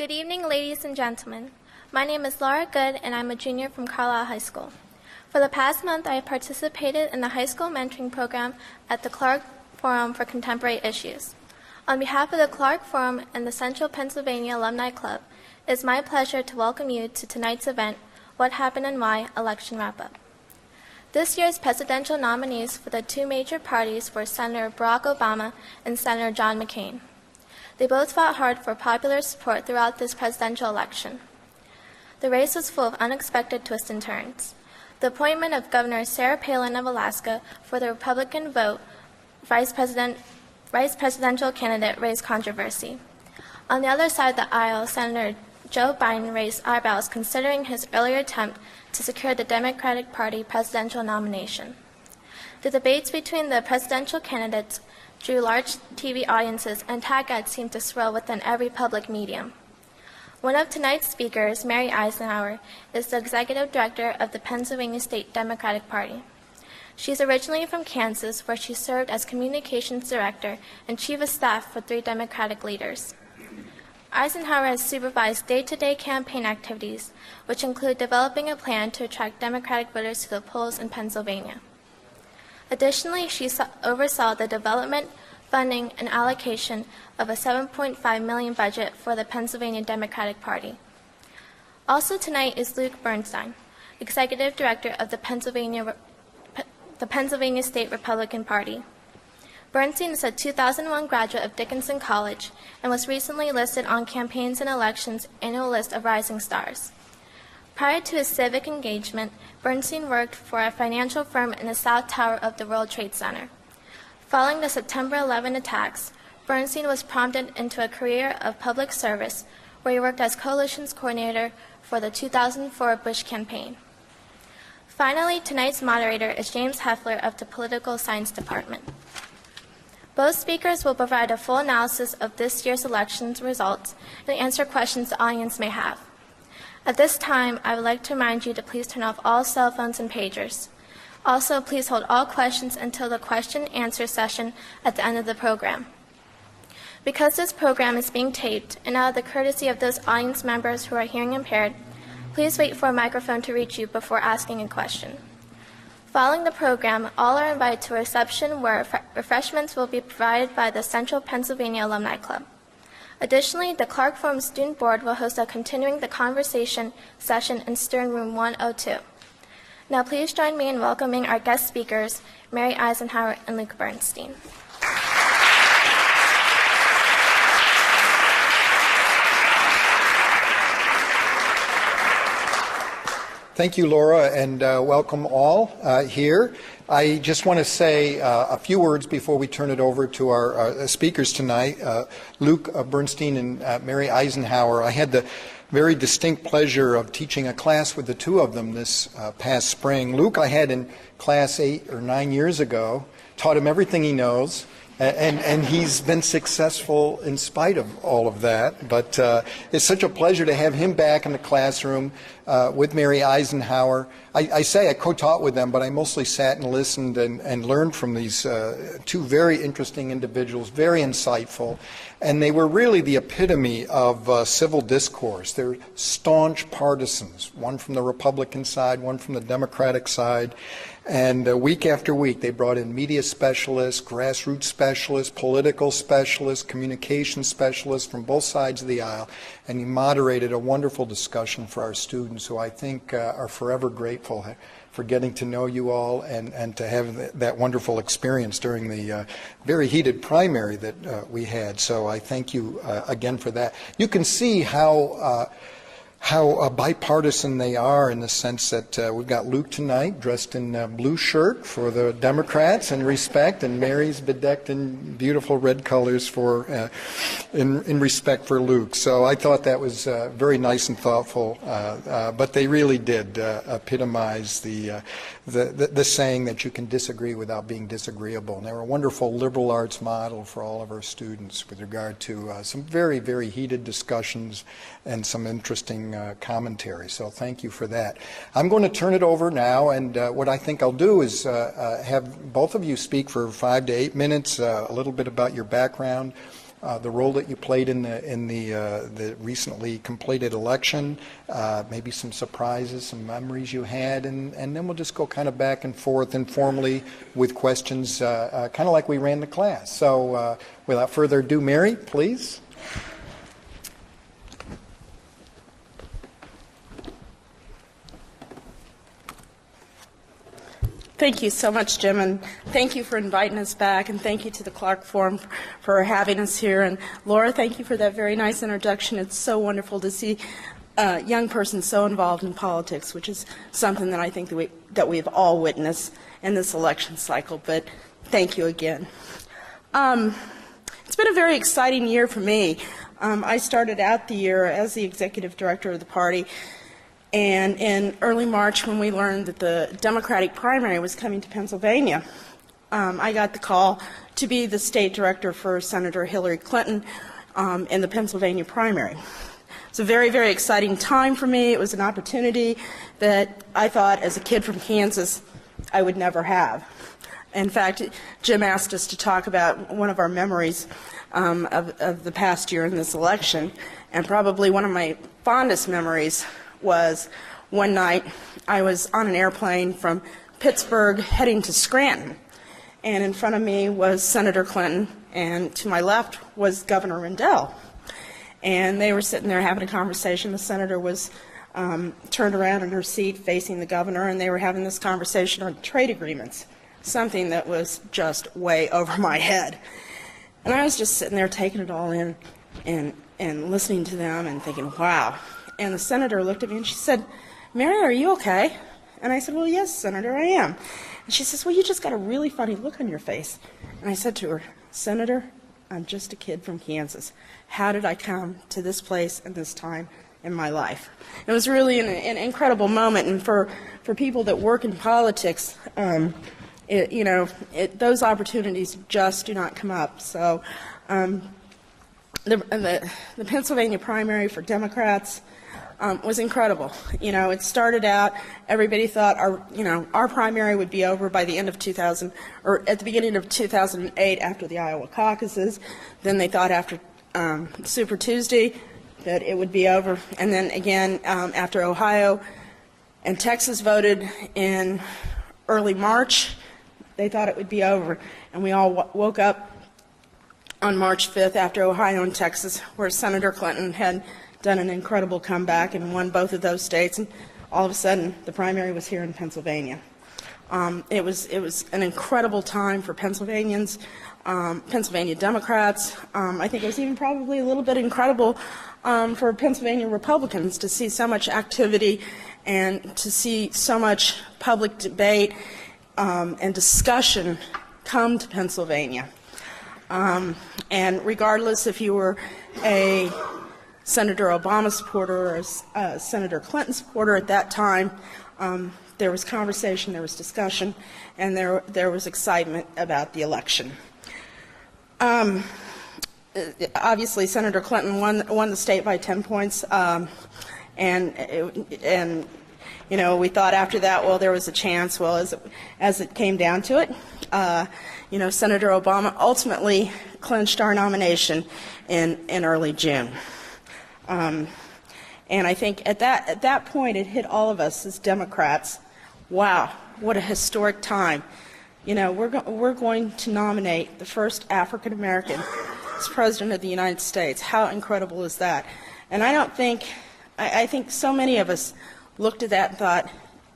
Good evening, ladies and gentlemen. My name is Laura Good, and I'm a junior from Carlisle High School. For the past month, I have participated in the high school mentoring program at the Clarke Forum for Contemporary Issues. On behalf of the Clarke Forum and the Central Pennsylvania Alumni Club, it is my pleasure to welcome you to tonight's event, What Happened and Why, Election Wrap-Up. This year's presidential nominees for the two major parties were Senator Barack Obama and Senator John McCain. They both fought hard for popular support throughout this presidential election. The race was full of unexpected twists and turns. The appointment of Governor Sarah Palin of Alaska for the Republican vote vice presidential candidate raised controversy. On the other side of the aisle, Senator Joe Biden raised eyebrows considering his earlier attempt to secure the Democratic Party presidential nomination. The debates between the presidential candidates drew large TV audiences, and tag ads seemed to swirl within every public medium. One of tonight's speakers, Mary Isenhour, is the executive director of the Pennsylvania State Democratic Party. She's originally from Kansas, where she served as communications director and chief of staff for 3 Democratic leaders. Isenhour has supervised day-to-day campaign activities, which include developing a plan to attract Democratic voters to the polls in Pennsylvania. Additionally, she oversaw the development, funding, and allocation of a $7.5 million budget for the Pennsylvania Democratic Party. Also tonight is Luke Bernstein, executive director of the Pennsylvania State Republican Party. Bernstein is a 2001 graduate of Dickinson College and was recently listed on Campaigns and Elections' annual list of rising stars. Prior to his civic engagement, Bernstein worked for a financial firm in the South Tower of the World Trade Center. Following the September 11 attacks, Bernstein was prompted into a career of public service, where he worked as coalitions coordinator for the 2004 Bush campaign. Finally, tonight's moderator is James Hoefler of the Political Science Department. Both speakers will provide a full analysis of this year's elections results and answer questions the audience may have. At this time, I would like to remind you to please turn off all cell phones and pagers. Also, please hold all questions until the question-answer session at the end of the program. Because this program is being taped, and out of the courtesy of those audience members who are hearing impaired, please wait for a microphone to reach you before asking a question. Following the program, all are invited to a reception where refreshments will be provided by the Central Pennsylvania Alumni Club. Additionally, the Clarke Forum Student Board will host a Continuing the Conversation session in Stern Room 102. Now please join me in welcoming our guest speakers, Mary Isenhour and Luke Bernstein. Thank you, Laura, and welcome all here. I just want to say a few words before we turn it over to our speakers tonight, Luke Bernstein and Mary Isenhour. I had the very distinct pleasure of teaching a class with the two of them this past spring. Luke I had in class 8 or 9 years ago, taught him everything he knows, and he's been successful in spite of all of that. But it's such a pleasure to have him back in the classroom with Mary Isenhour. I say I co-taught with them, but I mostly sat and listened and learned from these two very interesting individuals, very insightful. And they were really the epitome of civil discourse. They're staunch partisans, one from the Republican side, one from the Democratic side. And week after week, they brought in media specialists, grassroots specialists, political specialists, communication specialists from both sides of the aisle. And he moderated a wonderful discussion for our students, who I think are forever grateful for getting to know you all and to have that wonderful experience during the very heated primary that we had. So I thank you again for that. You can see how bipartisan they are, in the sense that we've got Luke tonight dressed in a blue shirt for the Democrats in respect, and Mary's bedecked in beautiful red colors for in respect for Luke. So I thought that was very nice and thoughtful, but they really did epitomize the saying that you can disagree without being disagreeable. And they were a wonderful liberal arts model for all of our students with regard to some very, very heated discussions and some interesting commentary. So thank you for that. I'm going to turn it over now, and what I think I'll do is have both of you speak for 5 to 8 minutes, a little bit about your background, the role that you played in the recently completed election, maybe some surprises, some memories you had, and then we'll just go kind of back and forth informally with questions, kind of like we ran the class. So without further ado, Mary, please. Thank you so much, Jim, and thank you for inviting us back, and thank you to the Clarke Forum for having us here. And Laura, thank you for that very nice introduction. It's so wonderful to see a young person so involved in politics, which is something that I think that we've all witnessed in this election cycle. But thank you again. It's been a very exciting year for me. I started out the year as the executive director of the party. And in early March, when we learned that the Democratic primary was coming to Pennsylvania, I got the call to be the state director for Senator Hillary Clinton in the Pennsylvania primary. It's a very, very exciting time for me. It was an opportunity that I thought, as a kid from Kansas, I would never have. In fact, Jim asked us to talk about one of our memories of the past year in this election, and probably one of my fondest memories was one night I was on an airplane from Pittsburgh heading to Scranton, and in front of me was Senator Clinton, and to my left was Governor Rendell. And they were sitting there having a conversation. The senator was turned around in her seat facing the governor, and they were having this conversation on trade agreements, something that was just way over my head. And I was just sitting there taking it all in and listening to them and thinking, wow. And the senator looked at me and she said, "Mary, are you okay?" And I said, "Well, yes, Senator, I am." And she says, "Well, you just got a really funny look on your face." And I said to her, "Senator, I'm just a kid from Kansas. How did I come to this place and this time in my life?" It was really an incredible moment, and for people that work in politics, those opportunities just do not come up. So the Pennsylvania primary for Democrats was incredible. It started out, everybody thought our primary would be over by the end of 2000, or at the beginning of 2008 after the Iowa caucuses. Then they thought after Super Tuesday that it would be over. And then again, after Ohio and Texas voted in early March, they thought it would be over. And we all woke up on March 5th after Ohio and Texas, where Senator Clinton had done an incredible comeback and won both of those states, and all of a sudden the primary was here in Pennsylvania. It was an incredible time for Pennsylvanians, Pennsylvania Democrats. I think it was even probably a little bit incredible for Pennsylvania Republicans to see so much activity and to see so much public debate and discussion come to Pennsylvania. And regardless if you were a Senator Obama supporter or a Senator Clinton supporter at that time, there was conversation, there was discussion, and there was excitement about the election. Obviously, Senator Clinton won the state by 10 points, and we thought after that, well, there was a chance. Well, as it came down to it, Senator Obama ultimately clinched our nomination in early June. And I think at that point it hit all of us as Democrats. Wow, what a historic time! We're going to nominate the first African American as President of the United States. How incredible is that? And I think so many of us looked at that and thought,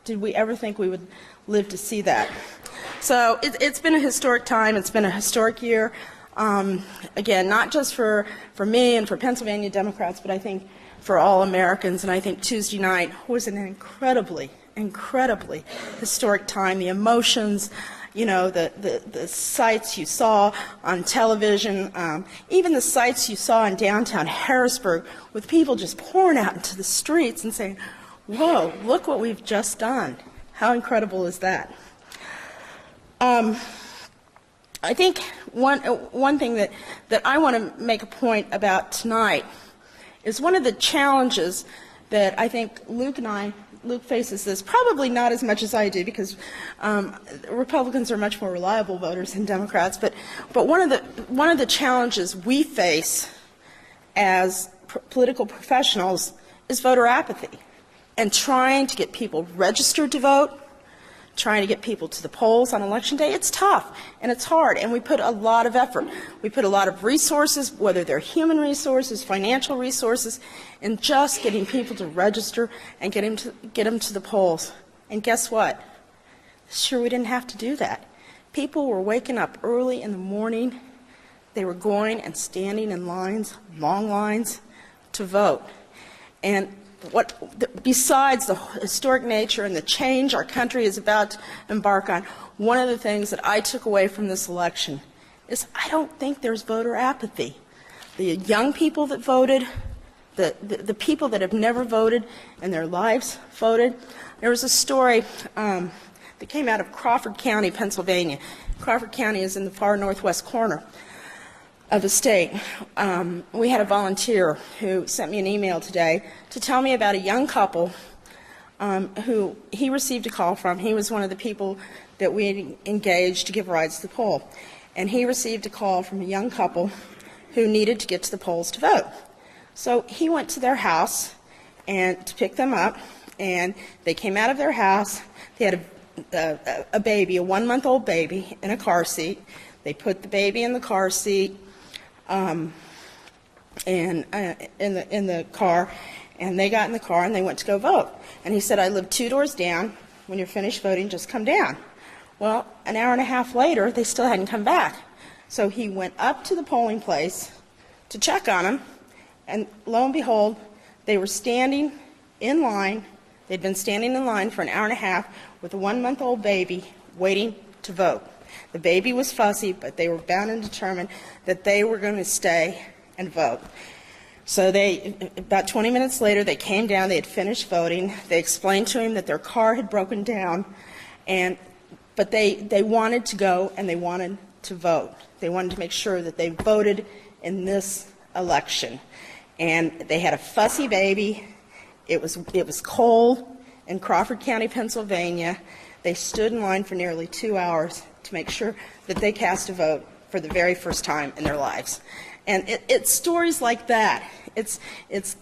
did we ever think we would live to see that? So it's been a historic time. It's been a historic year. Again, not just for me and for Pennsylvania Democrats, but I think for all Americans. And I think Tuesday night was an incredibly historic time. The emotions, the sights you saw on television, even the sights you saw in downtown Harrisburg, with people just pouring out into the streets and saying, "Whoa, look what we've just done." How incredible is that? I think one thing that I want to make a point about tonight is one of the challenges that I think Luke and I Luke faces this, probably not as much as I do, because Republicans are much more reliable voters than Democrats. But one of the challenges we face as political professionals is voter apathy, and trying to get people registered to vote, trying to get people to the polls on Election Day. It's tough and it's hard, and we put a lot of effort. We put a lot of resources, whether they're human resources, financial resources, in just getting people to register and get them to the polls. And guess what? Sure, we didn't have to do that. People were waking up early in the morning. They were going and standing in lines, long lines, to vote. And besides the historic nature and the change our country is about to embark on, one of the things that I took away from this election is I don't think there's voter apathy. The young people that voted, the people that have never voted in their lives voted. There was a story that came out of Crawford County, Pennsylvania. Crawford County is in the far northwest corner of the state. We had a volunteer who sent me an email today to tell me about a young couple who he received a call from. He was one of the people that we had engaged to give rides to the poll. And he received a call from a young couple who needed to get to the polls to vote. So he went to their house and to pick them up, and they came out of their house. They had a baby, a 1-month-old baby, in a car seat. They put the baby in the car seat, and in the car, and they got in the car and they went to go vote. And he said, I live 2 doors down. When you're finished voting, just come down. Well, an hour and a half later, they still hadn't come back. So he went up to the polling place to check on them, and lo and behold, they were standing in line. They'd been standing in line for an hour and a half with a 1-month-old baby waiting to vote. The baby was fussy, but they were bound and determined that they were going to stay and vote. So about 20 minutes later, they came down. They had finished voting. They explained to him that their car had broken down, but they wanted to go and they wanted to vote. They wanted to make sure that they voted in this election. And they had a fussy baby. It was cold in Crawford County, Pennsylvania. They stood in line for nearly 2 hours to make sure that they cast a vote for the very first time in their lives. And it's stories like that. It's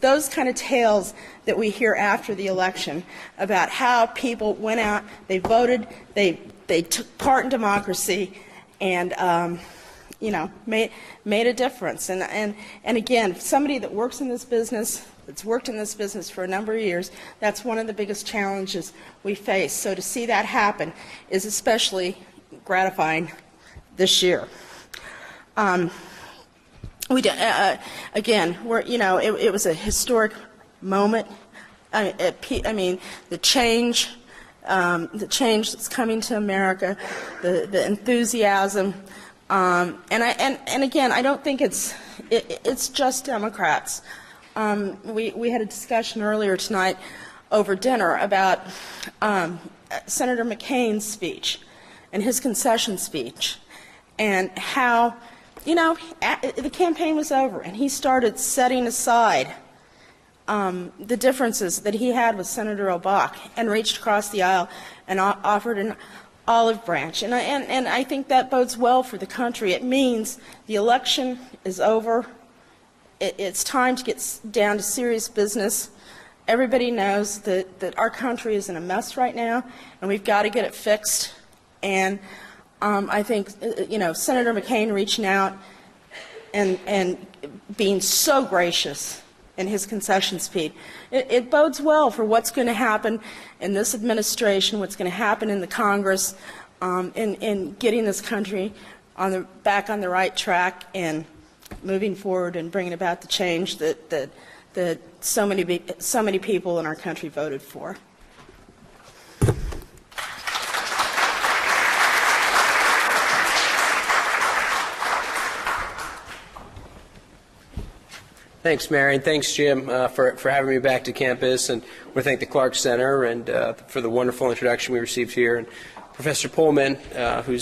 those kind of tales that we hear after the election about how people went out, they voted, they took part in democracy, and made a difference. And again, somebody that works in this business, that's worked in this business for a number of years, that's one of the biggest challenges we face. So to see that happen is especially gratifying this year. Again, it was a historic moment. I mean, the change that's coming to America, the enthusiasm, and again, I don't think it's just Democrats. We had a discussion earlier tonight over dinner about Senator McCain's speech and his concession speech, and how, the campaign was over and he started setting aside the differences that he had with Senator Obach and reached across the aisle and offered an olive branch. And I think that bodes well for the country. It means the election is over. It's time to get down to serious business. Everybody knows that our country is in a mess right now, and we've got to get it fixed. And I think, Senator McCain reaching out and being so gracious in his concession speech, it bodes well for what's going to happen in this administration, what's going to happen in the Congress, in getting this country back on the right track and moving forward and bringing about the change that so many people in our country voted for. Thanks, Mary, and thanks, Jim, for having me back to campus. And I want to thank the Clarke Center and for the wonderful introduction we received here. And Professor Pullman, who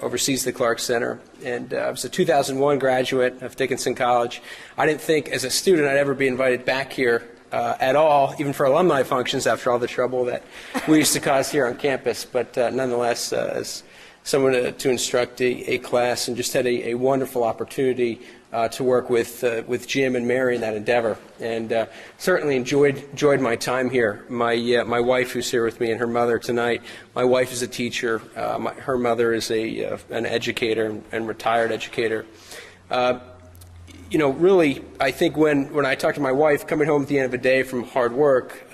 oversees the Clarke Center. And I was a 2001 graduate of Dickinson College. I didn't think as a student I'd ever be invited back here at all, even for alumni functions, after all the trouble that we used to cause here on campus. But nonetheless, as someone to instruct a class, and just had a wonderful opportunity to work with Jim and Mary in that endeavor, and certainly enjoyed my time here. My wife, who's here with me, and her mother tonight. My wife is a teacher. Her mother is an educator and retired educator. Really, I think when I talk to my wife, coming home at the end of a day from hard work,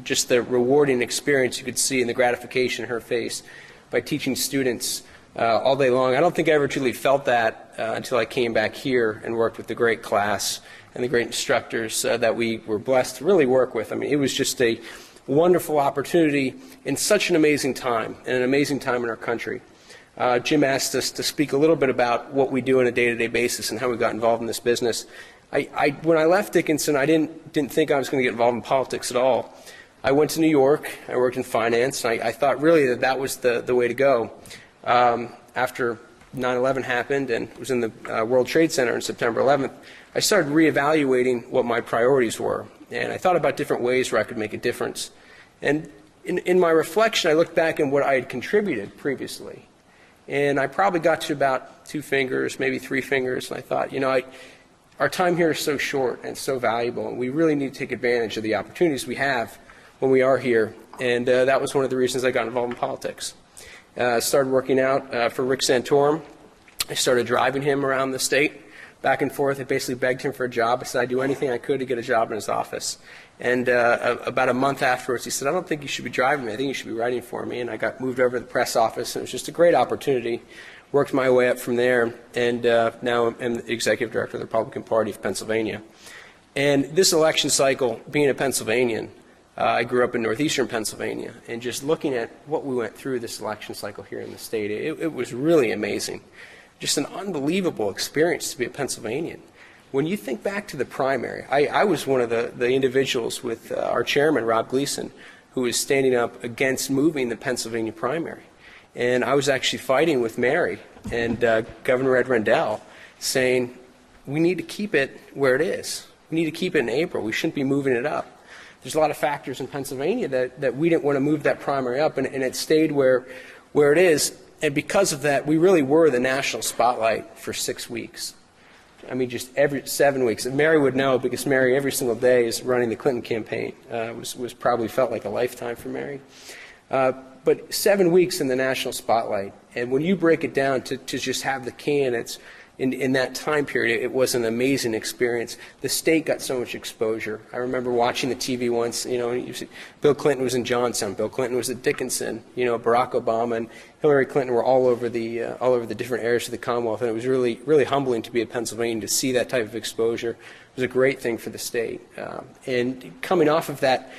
just the rewarding experience you could see and the gratification in her face by teaching students all day long. I don't think I ever truly felt that until I came back here and worked with the great class and the great instructors that we were blessed to really work with. I mean, it was just a wonderful opportunity in such an amazing time, and an amazing time in our country. Jim asked us to speak a little bit about what we do on a day-to-day basis and how we got involved in this business. When I left Dickinson, I didn't think I was going to get involved in politics at all. I went to New York. I worked in finance. I thought really that was the way to go. After 9/11 happened and was in the World Trade Center on September 11th, I started reevaluating what my priorities were. And I thought about different ways where I could make a difference. And in my reflection, I looked back at what I had contributed previously. And I probably got to about 2 fingers, maybe 3 fingers, and I thought, our time here is so short and so valuable, and we really need to take advantage of the opportunities we have when we are here. And that was one of the reasons I got involved in politics. I started working out for Rick Santorum. I started driving him around the state, back and forth. I basically begged him for a job. I said I'd do anything I could to get a job in his office. And about a month afterwards, he said, I don't think you should be driving me. I think you should be writing for me. And I got moved over to the press office, and it was just a great opportunity. Worked my way up from there, and now I'm the executive director of the Republican Party of Pennsylvania. And this election cycle, being a Pennsylvanian, I grew up in northeastern Pennsylvania, and just looking at what we went through this election cycle here in the state, it was really amazing. Just an unbelievable experience to be a Pennsylvanian. When you think back to the primary, I was one of the individuals with our chairman, Rob Gleason, who was standing up against moving the Pennsylvania primary. And I was actually fighting with Mary and Governor Ed Rendell, saying, we need to keep it where it is. We need to keep it in April. We shouldn't be moving it up. There's a lot of factors in Pennsylvania that we didn't want to move that primary up, and it stayed where it is. And because of that, we really were the national spotlight for 6 weeks. I mean, just every 7 weeks. And Mary would know, because Mary every single day is running the Clinton campaign. Was probably felt like a lifetime for Mary. But 7 weeks in the national spotlight, and when you break it down to just have the candidates in that time period, it was an amazing experience. The state got so much exposure. I remember watching the TV once, Bill Clinton was in Johnstown, Bill Clinton was at Dickinson, Barack Obama and Hillary Clinton were all over the different areas of the Commonwealth, and it was really, really humbling to be a Pennsylvanian to see that type of exposure. It was a great thing for the state. And coming off of that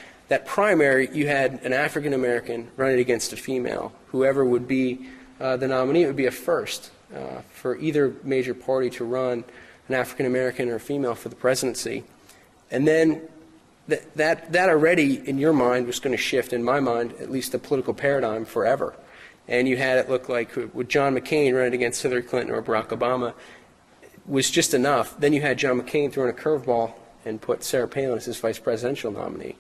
primary, you had an African American running against a female. Whoever would be the nominee, it would be a first for either major party to run an African American or a female for the presidency. And then that already in your mind was going to shift, in my mind, at least the political paradigm forever. And you had it look like with John McCain running against Hillary Clinton or Barack Obama was just enough. Then you had John McCain throwing a curveball and put Sarah Palin as his vice presidential nominee.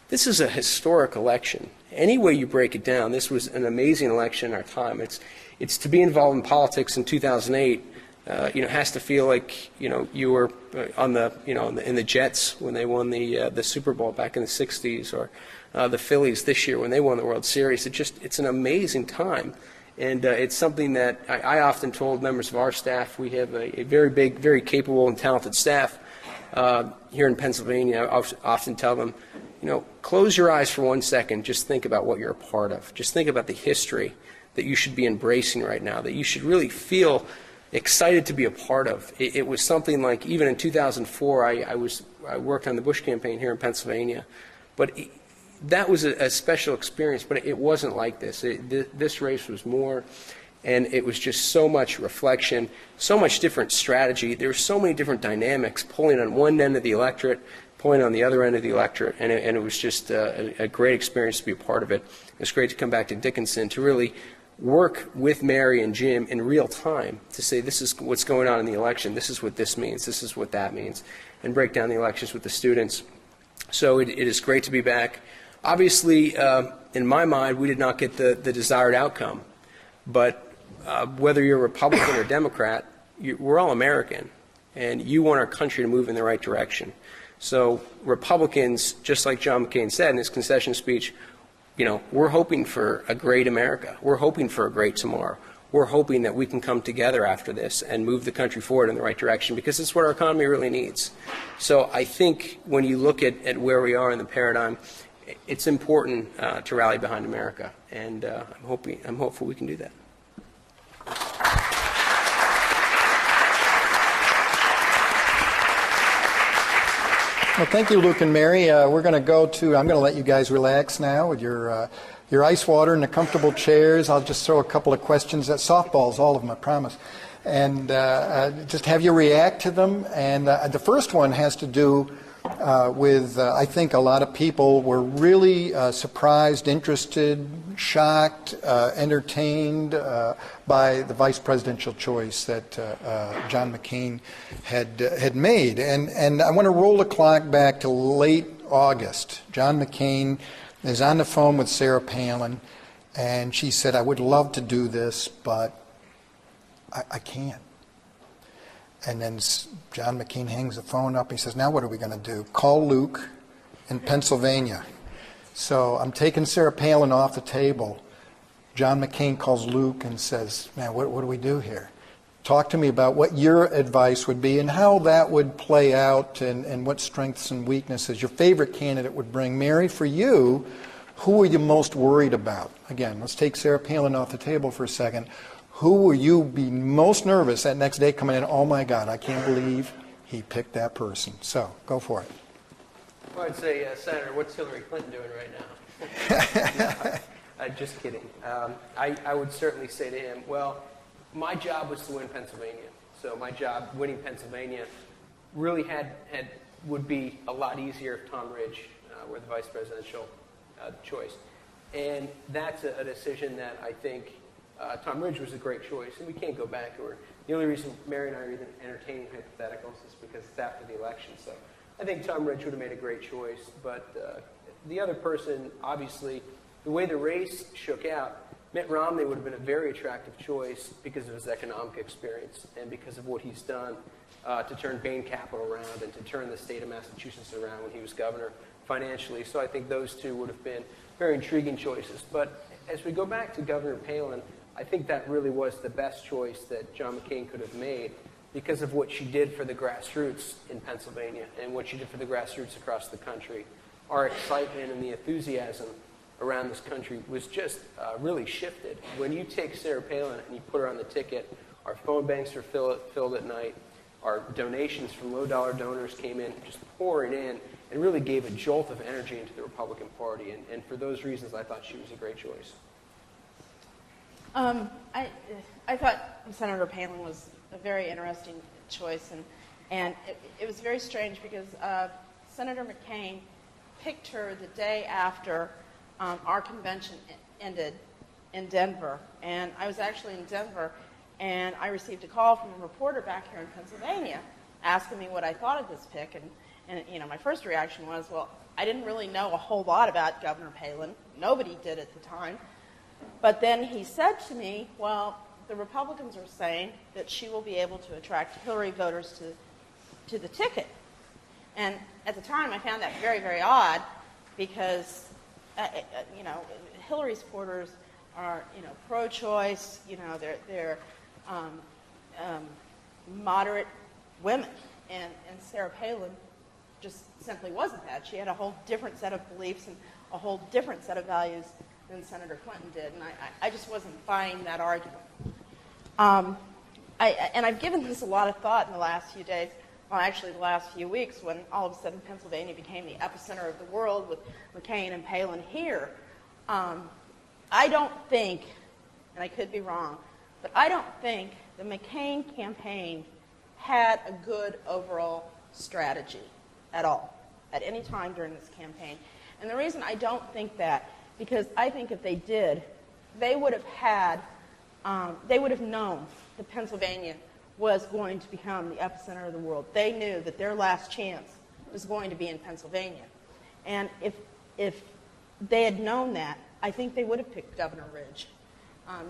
This is a historic election. Any way you break it down, this was an amazing election in our time. It's to be involved in politics in 2008. Has to feel like you were on in the Jets when they won the Super Bowl back in the '60s, or the Phillies this year when they won the World Series. It's an amazing time, and it's something that I often told members of our staff. We have a very big, very capable and talented staff here in Pennsylvania. I often tell them, close your eyes for 1 second. Just think about what you're a part of. Just think about the history that you should be embracing right now, that you should really feel excited to be a part of. It was something like, even in 2004, I worked on the Bush campaign here in Pennsylvania, but that was a special experience, but it wasn't like this. This race was more, and it was just so much reflection, so much different strategy. There were so many different dynamics pulling on one end of the electorate, pulling on the other end of the electorate, and it was just a great experience to be a part of it. It's great to come back to Dickinson to really work with Mary and Jim in real time to say, this is what's going on in the election, this is what this means, this is what that means, and break down the elections with the students. So it is great to be back. Obviously, in my mind, we did not get the desired outcome. But whether you're Republican or Democrat, we're all American, and you want our country to move in the right direction. So Republicans, just like John McCain said in his concession speech, we're hoping for a great America. We're hoping for a great tomorrow. We're hoping that we can come together after this and move the country forward in the right direction, because it's what our economy really needs. So I think when you look at where we are in the paradigm, it's important to rally behind America, and I'm hopeful we can do that. Well, thank you, Luke and Mary. We're going to I'm going to let you guys relax now with your ice water and the comfortable chairs. I'll just throw a couple of questions at softballs, all of them, I promise. And just have you react to them. And the first one has to do with, I think a lot of people were really surprised, interested, shocked, entertained by the vice presidential choice that John McCain had made. And I want to roll the clock back to late August. John McCain is on the phone with Sarah Palin, and she said, I would love to do this, but I can't. And then John McCain hangs the phone up. He says, now what are we going to do? Call Luke in Pennsylvania. So I'm taking Sarah Palin off the table. John McCain calls Luke and says, man, what do we do here? Talk to me about what your advice would be and how that would play out and what strengths and weaknesses your favorite candidate would bring. Mary, for you, who are you most worried about? Again, let's take Sarah Palin off the table for a second. Who will you be most nervous that next day coming in, oh my God, I can't believe he picked that person. So, go for it. Well, I'd say, Senator, what's Hillary Clinton doing right now? Just kidding. I would certainly say to him, well, my job was to win Pennsylvania. So my job winning Pennsylvania really would be a lot easier if Tom Ridge were the vice presidential choice. And that's a decision that I think Tom Ridge was a great choice, and we can't go back. The only reason Mary and I are even entertaining hypotheticals is because it's after the election. So I think Tom Ridge would have made a great choice. But the other person, obviously, the way the race shook out, Mitt Romney would have been a very attractive choice because of his economic experience and because of what he's done to turn Bain Capital around and to turn the state of Massachusetts around when he was governor financially. So I think those two would have been very intriguing choices. But as we go back to Governor Palin, I think that really was the best choice that John McCain could have made because of what she did for the grassroots in Pennsylvania and what she did for the grassroots across the country. Our excitement and the enthusiasm around this country was just really shifted. When you take Sarah Palin and you put her on the ticket, our phone banks were filled at night. Our donations from low-dollar donors came in, just pouring in, and really gave a jolt of energy into the Republican Party. And for those reasons, I thought she was a great choice. I thought Senator Palin was a very interesting choice, and it was very strange because Senator McCain picked her the day after our convention ended in Denver, and I was actually in Denver, and I received a call from a reporter back here in Pennsylvania asking me what I thought of this pick, and my first reaction was, well, I didn't really know a whole lot about Governor Palin. Nobody did at the time. But then he said to me, well, the Republicans are saying that she will be able to attract Hillary voters to the ticket. And at the time, I found that very, very odd because, Hillary supporters are, pro-choice, they're moderate women. And Sarah Palin just simply wasn't that. She had a whole different set of beliefs and a whole different set of values than Senator Clinton did, and I just wasn't buying that argument. I've given this a lot of thought in the last few days, well, actually the last few weeks, when all of a sudden Pennsylvania became the epicenter of the world with McCain and Palin here. I don't think, and I could be wrong, but I don't think the McCain campaign had a good overall strategy at all, at any time during this campaign. And the reason I don't think that, because I think if they did, they would have known that Pennsylvania was going to become the epicenter of the world. They knew that their last chance was going to be in Pennsylvania. And if they had known that, I think they would have picked Governor Ridge,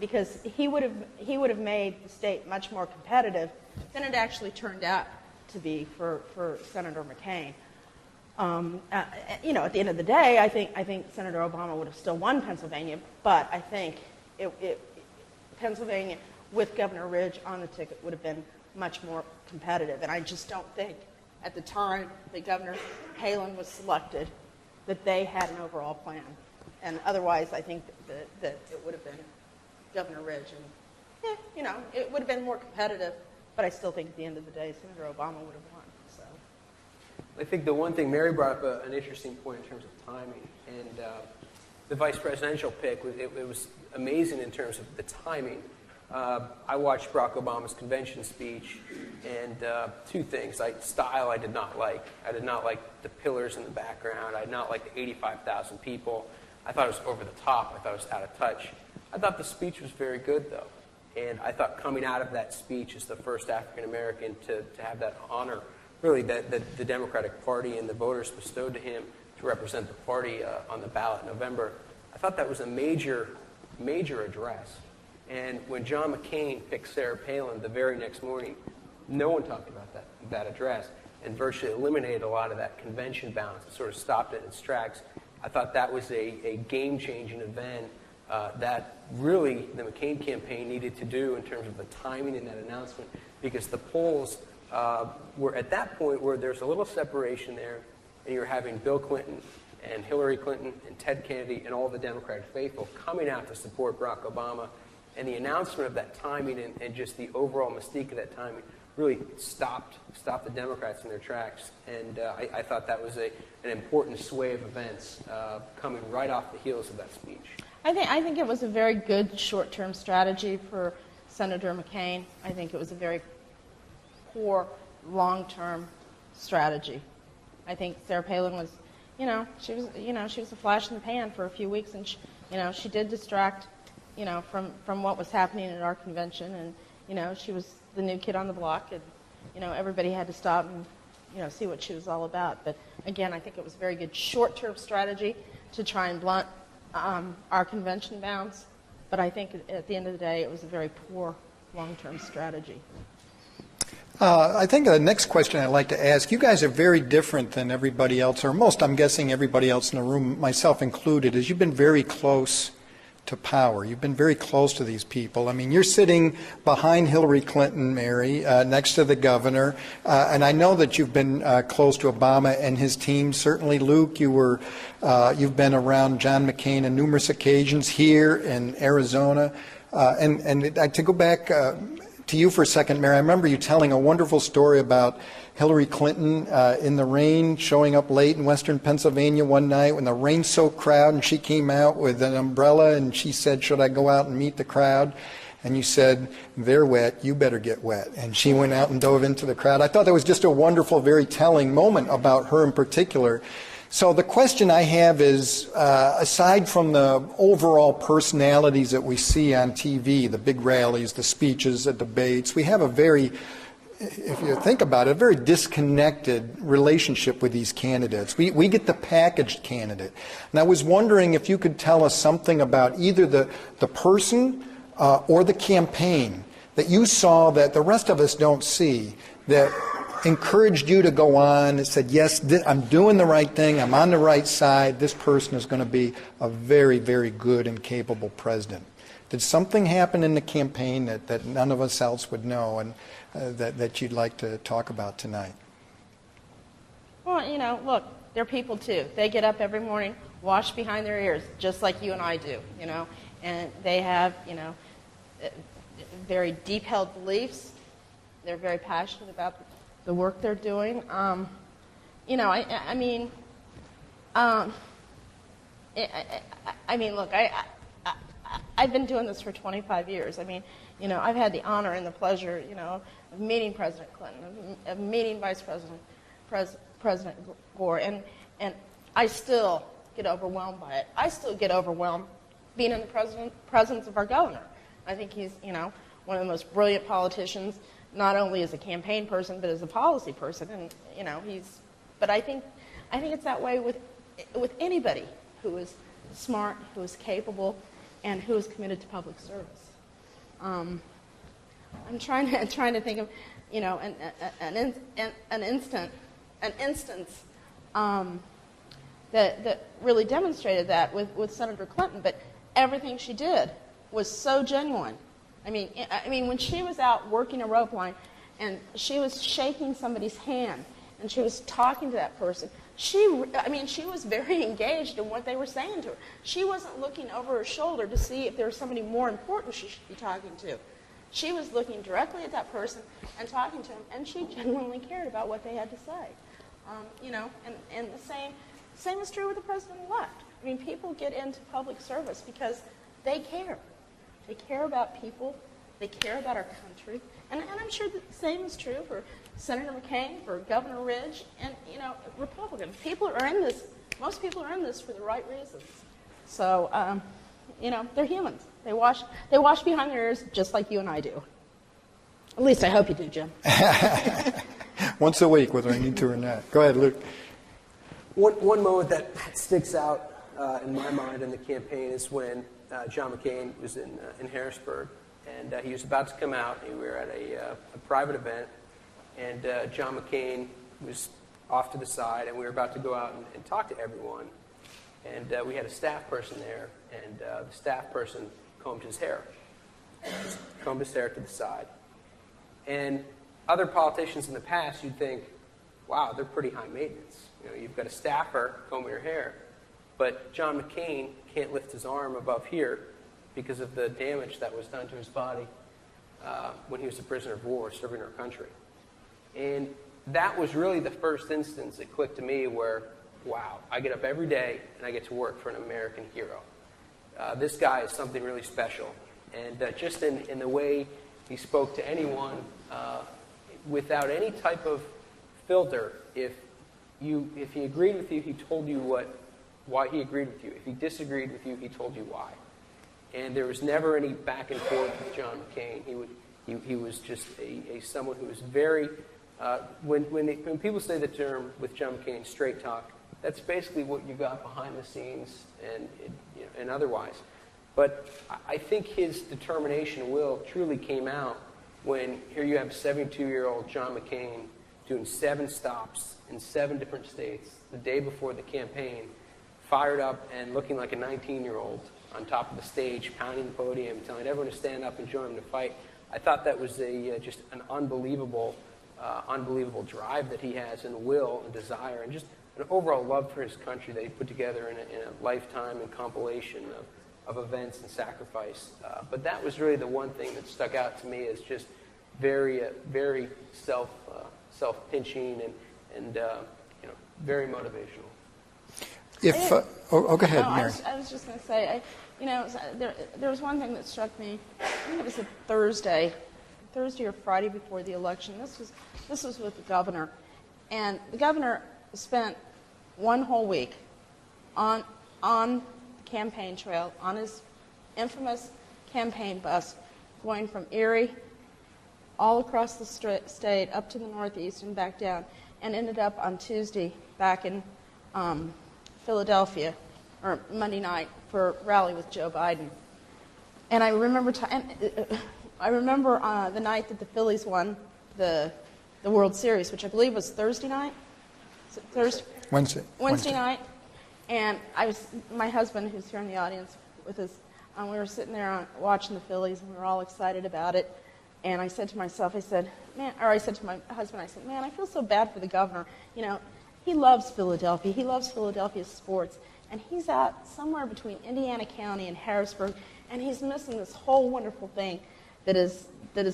because he would have made the state much more competitive than it actually turned out to be for Senator McCain. At the end of the day, I think Senator Obama would have still won Pennsylvania, but I think Pennsylvania with Governor Ridge on the ticket would have been much more competitive. And I just don't think at the time that Governor Palin was selected that they had an overall plan. And otherwise, I think that it would have been Governor Ridge. And, it would have been more competitive, but I still think at the end of the day, Senator Obama would have won. So. I think the one thing, Mary brought up an interesting point in terms of timing. And the vice presidential pick, it was amazing in terms of the timing. I watched Barack Obama's convention speech, and two things. Style I did not like. I did not like the pillars in the background. I did not like the 85,000 people. I thought it was over the top. I thought it was out of touch. I thought the speech was very good, though. And I thought coming out of that speech as the first African-American to have that honor, really, that the Democratic Party and the voters bestowed to him to represent the party on the ballot in November, I thought that was a major, major address. And when John McCain picked Sarah Palin the very next morning, no one talked about that address and virtually eliminated a lot of that convention balance and sort of stopped it in its tracks. I thought that was a game-changing event that really the McCain campaign needed to do in terms of the timing in that announcement, because the polls were at that point where there's a little separation there, and you're having Bill Clinton and Hillary Clinton and Ted Kennedy and all the Democratic faithful coming out to support Barack Obama. And the announcement of that timing and just the overall mystique of that timing really stopped the Democrats in their tracks. And I thought that was an important sway of events coming right off the heels of that speech. I think it was a very good short-term strategy for Senator McCain. I think it was a very poor long-term strategy. I think Sarah Palin was, she was a flash in the pan for a few weeks, and she did distract, from what was happening at our convention, and she was the new kid on the block, and everybody had to stop and see what she was all about. But again, I think it was a very good short-term strategy to try and blunt our convention bounds. But I think at the end of the day, it was a very poor long-term strategy. I think the next question I'd like to ask, you guys are very different than everybody else, or most, I'm guessing everybody else in the room, myself included, is you've been very close to power. You've been very close to these people. I mean, you're sitting behind Hillary Clinton, Mary, next to the governor, and I know that you've been close to Obama and his team. Certainly, Luke, you've been around John McCain on numerous occasions here in Arizona. And to go back to you for a second, Mary, I remember you telling a wonderful story about Hillary Clinton in the rain, showing up late in western Pennsylvania one night when the rain-soaked crowd, and she came out with an umbrella and she said, "Should I go out and meet the crowd?" And you said, "They're wet, you better get wet." And she went out and dove into the crowd. I thought that was just a wonderful, very telling moment about her in particular. So the question I have is, aside from the overall personalities that we see on TV, the big rallies, the speeches, the debates, we have a very, if you think about it, a very disconnected relationship with these candidates. We get the packaged candidate. And I was wondering if you could tell us something about either the person or the campaign that you saw that the rest of us don't see, that encouraged you to go on and said, yes, I'm doing the right thing, I'm on the right side, this person is going to be a very, very good and capable president. Did something happen in the campaign that none of us else would know and that you'd like to talk about tonight? Well, look, they're people too. They get up every morning, wash behind their ears, just like you and I do, and they have, very deep-held beliefs. They're very passionate about the work they're doing. I mean, look, I've been doing this for 25 years. I mean, I've had the honor and the pleasure, of meeting President Clinton, of meeting Vice President Gore, and I still get overwhelmed by it. I still get overwhelmed being in the presence of our governor. I think he's, one of the most brilliant politicians, not only as a campaign person, but as a policy person. And, but I think it's that way with with anybody who is smart, who is capable, and who is committed to public service. I'm trying to think of, an instance that really demonstrated that with Senator Clinton. But everything she did was so genuine. I mean, when she was out working a rope line, and she was shaking somebody's hand, and she was talking to that person, she was very engaged in what they were saying to her. She wasn't looking over her shoulder to see if there was somebody more important she should be talking to. She was looking directly at that person and talking to him, and she genuinely cared about what they had to say. And the same is true with the president-elect. I mean, people get into public service because they care. They care about people. They care about our country. And I'm sure the same is true for Senator McCain, for Governor Ridge, and, Republicans. Most people are in this for the right reasons. So, they're humans. They wash behind their ears just like you and I do. At least I hope you do, Jim. Once a week, whether I need to or not. Go ahead, Luke. One moment that sticks out in my mind in the campaign is when John McCain was in Harrisburg, and he was about to come out. And we were at a private event, and John McCain was off to the side, and we were about to go out and talk to everyone. And we had a staff person there, and the staff person combed his hair. Just combed his hair to the side. And other politicians in the past, you'd think, wow, they're pretty high maintenance. You've got a staffer combing your hair. But John McCain can't lift his arm above here because of the damage that was done to his body when he was a prisoner of war serving our country. And that was really the first instance that clicked to me where, wow, I get up every day and I get to work for an American hero. This guy is something really special. And just in the way he spoke to anyone without any type of filter, if he agreed with you, he told you why he agreed with you. If he disagreed with you, he told you why. And there was never any back and forth with John McCain. He was just someone who was very, when people say the term with John McCain, straight talk, that's basically what you got behind the scenes and otherwise. But I think his determination and will truly came out when here you have 72-year-old John McCain doing 7 stops in 7 different states the day before the campaign, fired up and looking like a 19-year-old on top of the stage, pounding the podium, telling everyone to stand up and join him to fight. I thought that was just an unbelievable drive that he has, and will and desire, and just an overall love for his country that he put together in a lifetime and compilation of events and sacrifice. But that was really the one thing that stuck out to me as just very self-pinching and very motivational. Go ahead, Mary. I was just going to say, there was one thing that struck me. I think it was a Thursday or Friday before the election. This was with the governor, and the governor spent one whole week on the campaign trail, on his infamous campaign bus, going from Erie all across the state up to the Northeast and back down, and ended up on Tuesday back in Philadelphia, or Monday night, for a rally with Joe Biden. And I remember the night that the Phillies won the World Series, which I believe was Thursday night. Wednesday night. And my husband, who's here in the audience with us, we were sitting there watching the Phillies, and we were all excited about it. And I said to myself, I said to my husband, man, I feel so bad for the governor. He loves Philadelphia. He loves Philadelphia sports. And he's out somewhere between Indiana County and Harrisburg, and he's missing this whole wonderful thing that is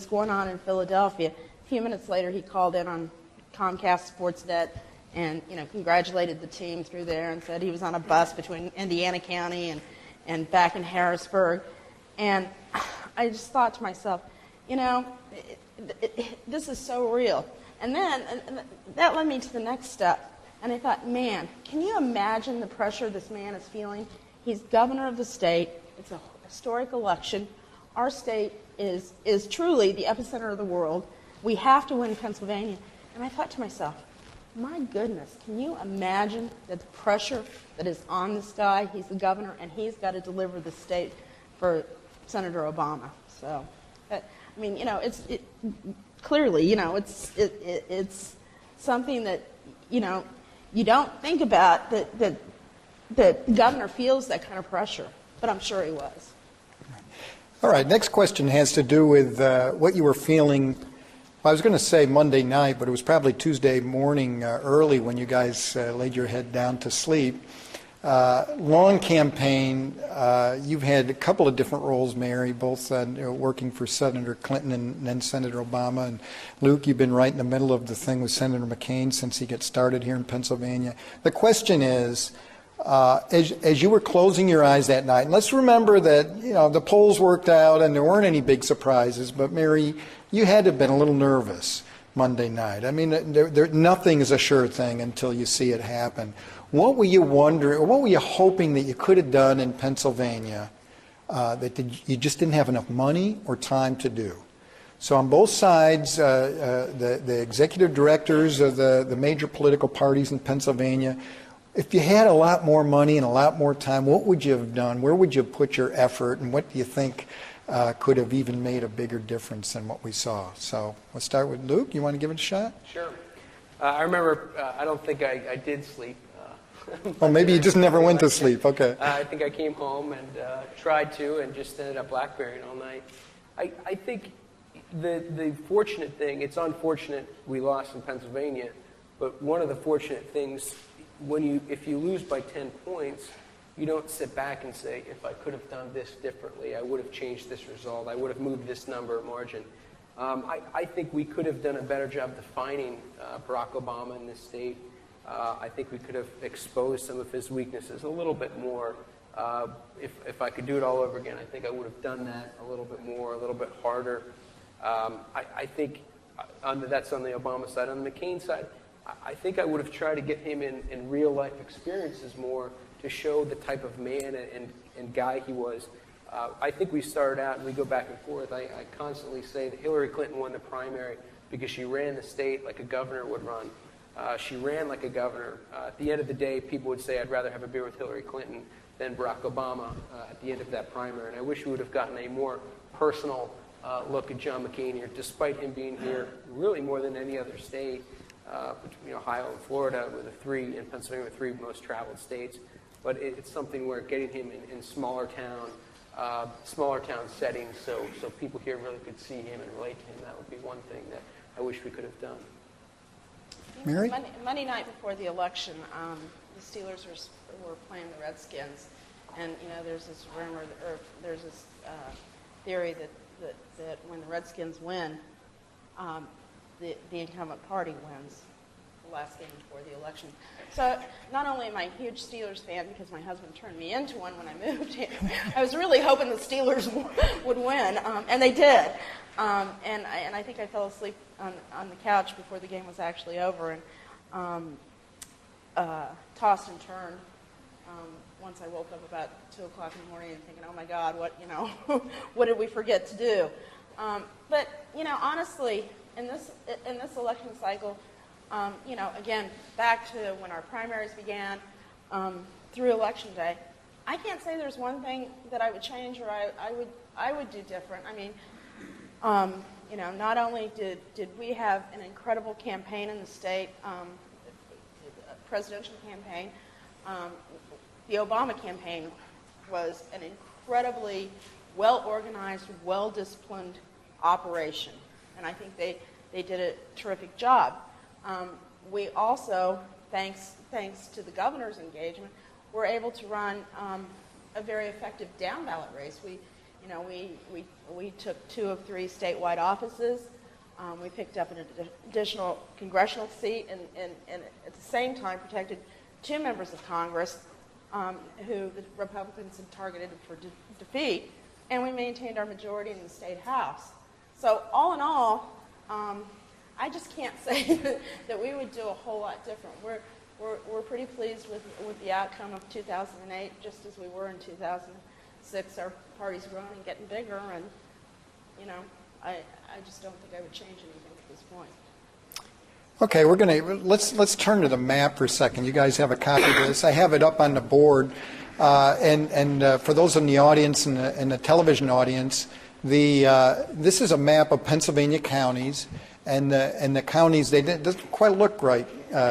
going on in Philadelphia. A few minutes later, he called in on Comcast Sportsnet and congratulated the team through there and said he was on a bus between Indiana County and back in Harrisburg. And I just thought to myself, this is so real. And then that led me to the next step. And I thought, man, can you imagine the pressure this man is feeling? He's governor of the state. It's a historic election. Our state is truly the epicenter of the world. We have to win Pennsylvania. And I thought to myself, my goodness, can you imagine that the pressure that is on this guy? He's the governor, and he's got to deliver the state for Senator Obama. So, I mean, you know, clearly, you know, it's something that, you know, you don't think about that the governor feels that kind of pressure, but I'm sure he was. All right, next question has to do with what you were feeling. I was going to say Monday night, but it was probably Tuesday morning early when you guys laid your head down to sleep. Long campaign. You've had a couple of different roles, Mary, both working for Senator Clinton and then Senator Obama. And Luke, you've been right in the middle of the thing with Senator McCain since he got started here in Pennsylvania. The question is, as you were closing your eyes that night, and let's remember that, you know, the polls worked out and there weren't any big surprises, but Mary, you had to have been a little nervous Monday night. I mean, nothing is a sure thing until you see it happen. What were you wondering, or what were you hoping that you could have done in Pennsylvania that you just didn't have enough money or time to do? So on both sides, the executive directors of the major political parties in Pennsylvania, if you had a lot more money and a lot more time, what would you have done? Where would you put your effort, and what do you think could have even made a bigger difference than what we saw? So let's start with Luke. You want to give it a shot? Sure. I remember, I don't think I did sleep. Oh, maybe you just never went to sleep. Okay. I think I came home and tried to, and just ended up blackberrying all night. I think the fortunate thing, it's unfortunate we lost in Pennsylvania, but one of the fortunate things, if you lose by 10 points, you don't sit back and say, if I could have done this differently, I would have changed this result, I would have moved this number margin. I think we could have done a better job defining Barack Obama in this state. I think we could have exposed some of his weaknesses a little bit more. If I could do it all over again, I think I would have done that a little bit more, a little bit harder. I think that's on the Obama side. On the McCain side, I think I would have tried to get him in real-life experiences more to show the type of man and guy he was. I think we started out, and we go back and forth. I constantly say that Hillary Clinton won the primary because she ran the state like a governor would run. She ran like a governor. At the end of the day, people would say, I'd rather have a beer with Hillary Clinton than Barack Obama at the end of that primary. And I wish we would have gotten a more personal look at John McCain here, despite him being here really more than any other state, between Ohio and Florida, and Pennsylvania were the three most traveled states. But it's something where getting him in smaller town settings, so people here really could see him and relate to him, that would be one thing that I wish we could have done. Mary? Monday night before the election, the Steelers were playing the Redskins, and you know there's this rumor, or there's this theory that when the Redskins win, the incumbent party wins the last game before the election. So not only am I a huge Steelers fan because my husband turned me into one when I moved here, I was really hoping the Steelers would win, and they did. And I think I fell asleep on the couch before the game was actually over, and tossed and turned once I woke up about 2 o'clock in the morning and thinking, oh my God, what did we forget to do? But you know, honestly, in this election cycle, you know, again, back to when our primaries began through Election Day, I can't say there's one thing that I would change or I would do different. I mean, you know, not only did we have an incredible campaign in the state, presidential campaign, the Obama campaign was an incredibly well-organized, well-disciplined operation, and I think they did a terrific job. We also, thanks to the governor's engagement, were able to run a very effective down-ballot race. We took 2 of 3 statewide offices. We picked up an additional congressional seat, and at the same time protected 2 members of Congress who the Republicans had targeted for defeat, and we maintained our majority in the state house. So all in all, I just can't say that we would do a whole lot different. We're pretty pleased with the outcome of 2008, just as we were in 2006. Our party's growing and getting bigger, and you know, I just don't think I would change anything at this point. Okay, let's turn to the map for a second. You guys have a copy of this. I have it up on the board, and for those in the audience and the television audience, this is a map of Pennsylvania counties, and the counties, it doesn't quite look right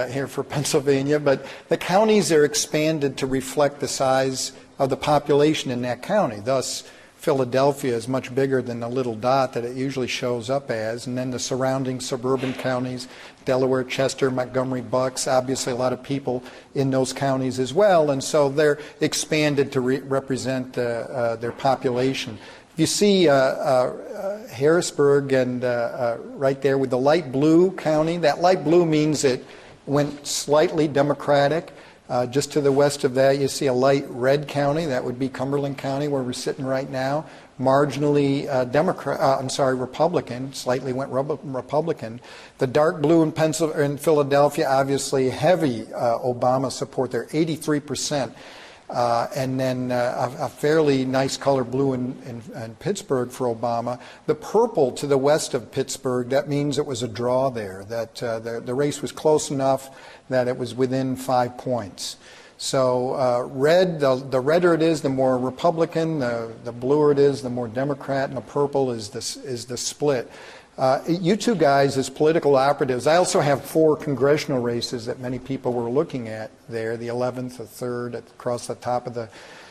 here for Pennsylvania, but the counties are expanded to reflect the size of the population in that county. Thus, Philadelphia is much bigger than the little dot that it usually shows up as, and then the surrounding suburban counties, Delaware, Chester, Montgomery, Bucks, obviously a lot of people in those counties as well, and so they're expanded to represent their population. You see Harrisburg and right there with the light blue county. That light blue means it went slightly Democratic. Just to the west of that, you see a light red county. That would be Cumberland County, where we're sitting right now. Marginally Republican. Slightly went Republican. The dark blue in Philadelphia, obviously heavy Obama support there, 83%. And then a fairly nice color blue in Pittsburgh for Obama. The purple to the west of Pittsburgh, that means it was a draw there, that the race was close enough that it was within 5 points. So red, the redder it is, the more Republican, the bluer it is, the more Democrat, and the purple is the split. You two guys as political operatives, I also have 4 congressional races that many people were looking at there, the 11th, the 3rd, across the top of the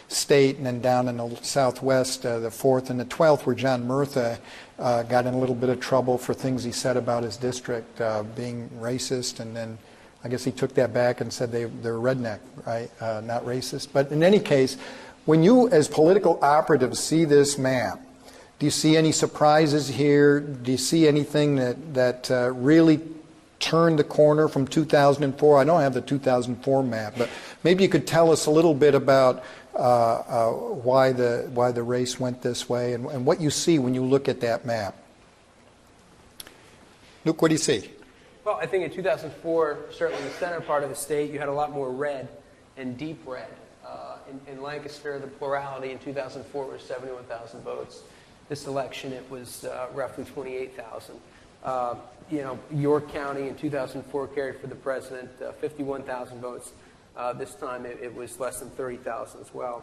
state, and then down in the southwest, the 4th and the 12th, where John Murtha got in a little bit of trouble for things he said about his district being racist, and then I guess he took that back and said they're redneck, right? Not racist. But in any case, when you as political operatives see this map, do you see any surprises here? Do you see anything that really turned the corner from 2004? I don't have the 2004 map, but maybe you could tell us a little bit about why the race went this way and what you see when you look at that map. Luke, what do you see? Well, I think in 2004, certainly in the center part of the state, you had a lot more red and deep red. In Lancaster, the plurality in 2004 was 71,000 votes. This election, it was roughly 28,000. York County in 2004 carried for the president 51,000 votes. This time it was less than 30,000 as well.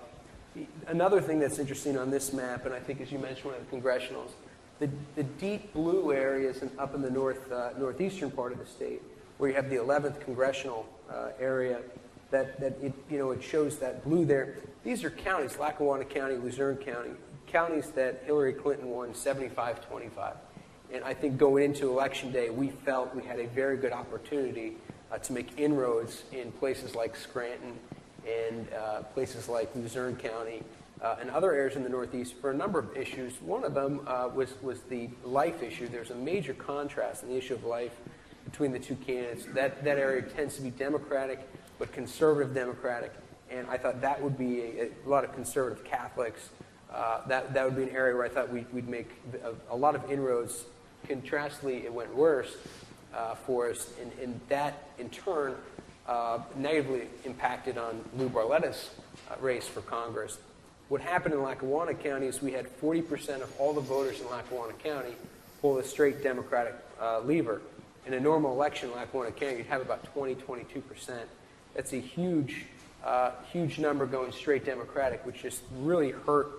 Another thing that's interesting on this map, and I think as you mentioned one of the congressionals, the deep blue areas up in the northeastern part of the state, where you have the 11th congressional area, it shows that blue there. These are counties, Lackawanna County, Luzerne County, counties that Hillary Clinton won 75-25. And I think going into Election Day, we felt we had a very good opportunity to make inroads in places like Scranton and places like Luzerne County and other areas in the Northeast for a number of issues. One of them was the life issue. There's a major contrast in the issue of life between the two candidates. That area tends to be Democratic, but conservative Democratic. And I thought that would be a lot of conservative Catholics. That would be an area where I thought we'd make a lot of inroads. Contrastly, it went worse for us, and that, in turn, negatively impacted on Lou Barletta's race for Congress. What happened in Lackawanna County is we had 40% of all the voters in Lackawanna County pull a straight Democratic lever. In a normal election in Lackawanna County, you'd have about 20-22%. That's a huge number going straight Democratic, which just really hurt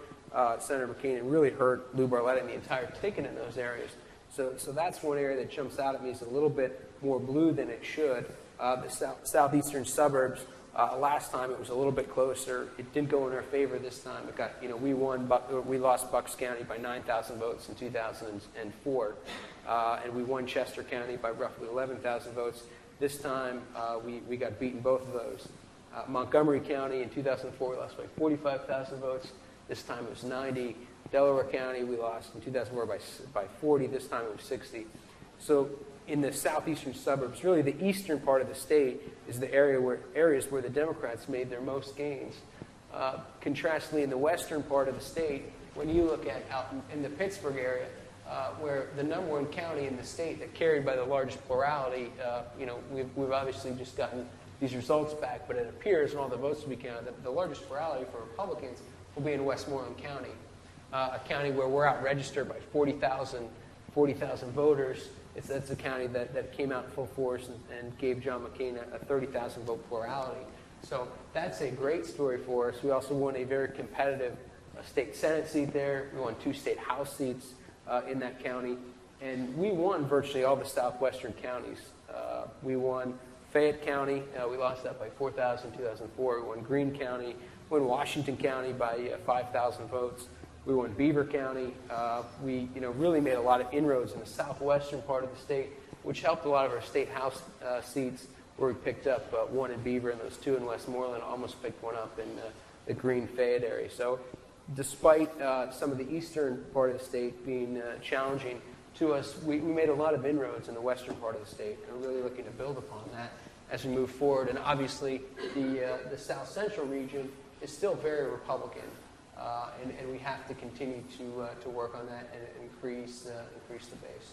Senator McCain and really hurt Lou Barletta and the entire ticket in those areas. So that's one area that jumps out at me as a little bit more blue than it should. The southeastern suburbs, last time it was a little bit closer. It didn't go in our favor this time. It got, we lost Bucks County by 9,000 votes in 2004, and we won Chester County by roughly 11,000 votes. This time we got beaten both of those. Montgomery County in 2004 we lost by 45,000 votes. This time it was 90. Delaware County we lost in 2004 by 40. This time it was 60. So in the southeastern suburbs, really the eastern part of the state is the areas where the Democrats made their most gains. Contrastly, in the western part of the state, when you look at out in the Pittsburgh area, where the number one county in the state that carried by the largest plurality, we've obviously just gotten these results back, but it appears, and all the votes to be counted, that the largest plurality for Republicans will be in Westmoreland County, a county where we're out registered by 40,000 voters. That's a county that came out in full force and gave John McCain a 30,000 vote plurality. So that's a great story for us. We also won a very competitive state Senate seat there. We won 2 state House seats in that county. And we won virtually all the southwestern counties. We won Fayette County. We lost that by 4,000 in 2004. We won Greene County. We won Washington County by 5,000 votes. We won Beaver County. We really made a lot of inroads in the southwestern part of the state, which helped a lot of our state House seats, where we picked up 1 in Beaver and those 2 in Westmoreland. Almost picked 1 up in the Greene Fayette area. So despite some of the eastern part of the state being challenging to us, we made a lot of inroads in the western part of the state, and we're really looking to build upon that as we move forward. And obviously, the South Central region is still very Republican, and we have to continue to work on that and increase the base.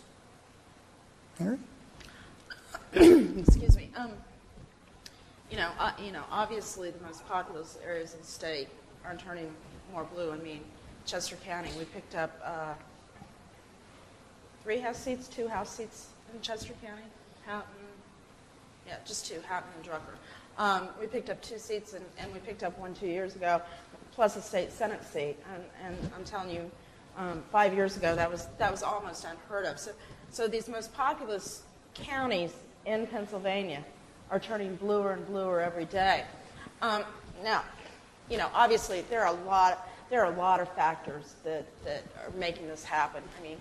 Mary? Excuse me. Obviously, the most populous areas of the state are turning more blue. I mean, Chester County, we picked up 3 House seats, 2 House seats in Chester County. Houghton, just 2, Houghton and Drucker. We picked up 2 seats, and we picked up 1 2 years ago, plus a state Senate seat. And I'm telling you, 5 years ago, that was almost unheard of. So these most populous counties in Pennsylvania are turning bluer and bluer every day. Now, obviously there are a lot of factors that are making this happen. I mean,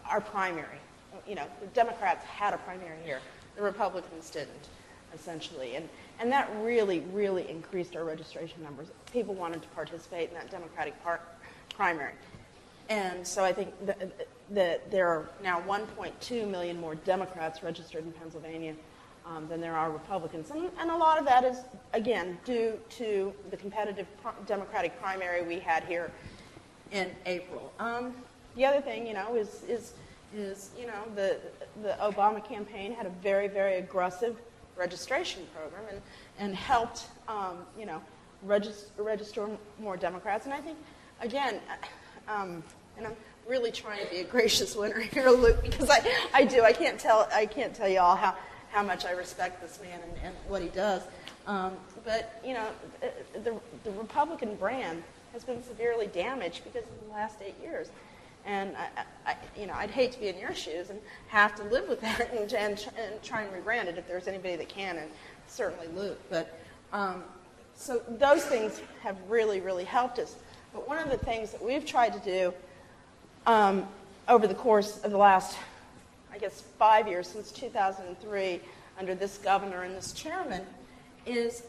our primary, the Democrats had a primary here. The Republicans didn't, essentially. And that really, really increased our registration numbers. People wanted to participate in that Democratic primary. And so I think that there are now 1.2 million more Democrats registered in Pennsylvania than there are Republicans. And a lot of that is, again, due to the competitive Democratic primary we had here in April. The other thing, is the Obama campaign had a very, very aggressive registration program and helped, register more Democrats. And I think, again, and I'm really trying to be a gracious winner here, Luke, because I do. I can't tell you all how much I respect this man and what he does. But the Republican brand has been severely damaged because of the last 8 years. And I'd hate to be in your shoes and have to live with that and try and rebrand it if there's anybody that can, and certainly Luke. But so those things have really, really helped us. But one of the things that we've tried to do over the course of the last, 5 years, since 2003, under this governor and this chairman, is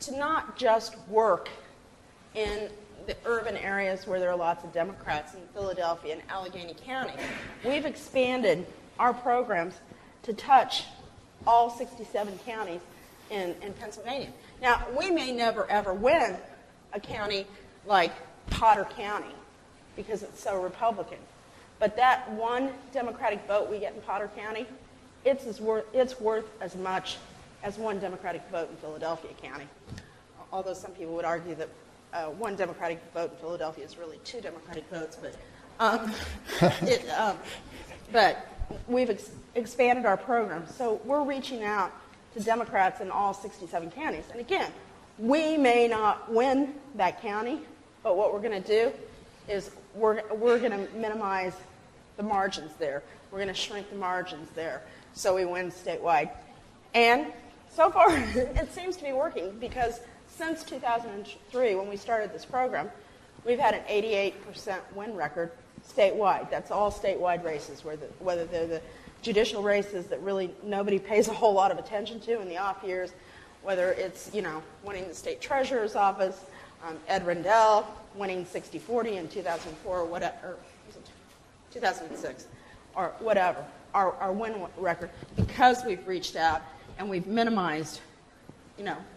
to not just work in the urban areas where there are lots of Democrats in Philadelphia and Allegheny County. We've expanded our programs to touch all 67 counties in Pennsylvania. Now, we may never, ever win a county like Potter County because it's so Republican. But that one Democratic vote we get in Potter County, it's worth as much as one Democratic vote in Philadelphia County. Although some people would argue that one Democratic vote in Philadelphia is really 2 Democratic votes, but we've expanded our program. So we're reaching out to Democrats in all 67 counties. And again, we may not win that county, but what we're going to do is we're going to minimize the margins there. We're going to shrink the margins there so we win statewide. And so far, it seems to be working because since 2003, when we started this program, we've had an 88% win record statewide. That's all statewide races, whether they're the judicial races that really nobody pays a whole lot of attention to in the off years, whether it's, winning the state treasurer's office, Ed Rendell winning 60-40 in 2004 or whatever, or was it 2006, or whatever, our win record, because we've reached out and we've minimized,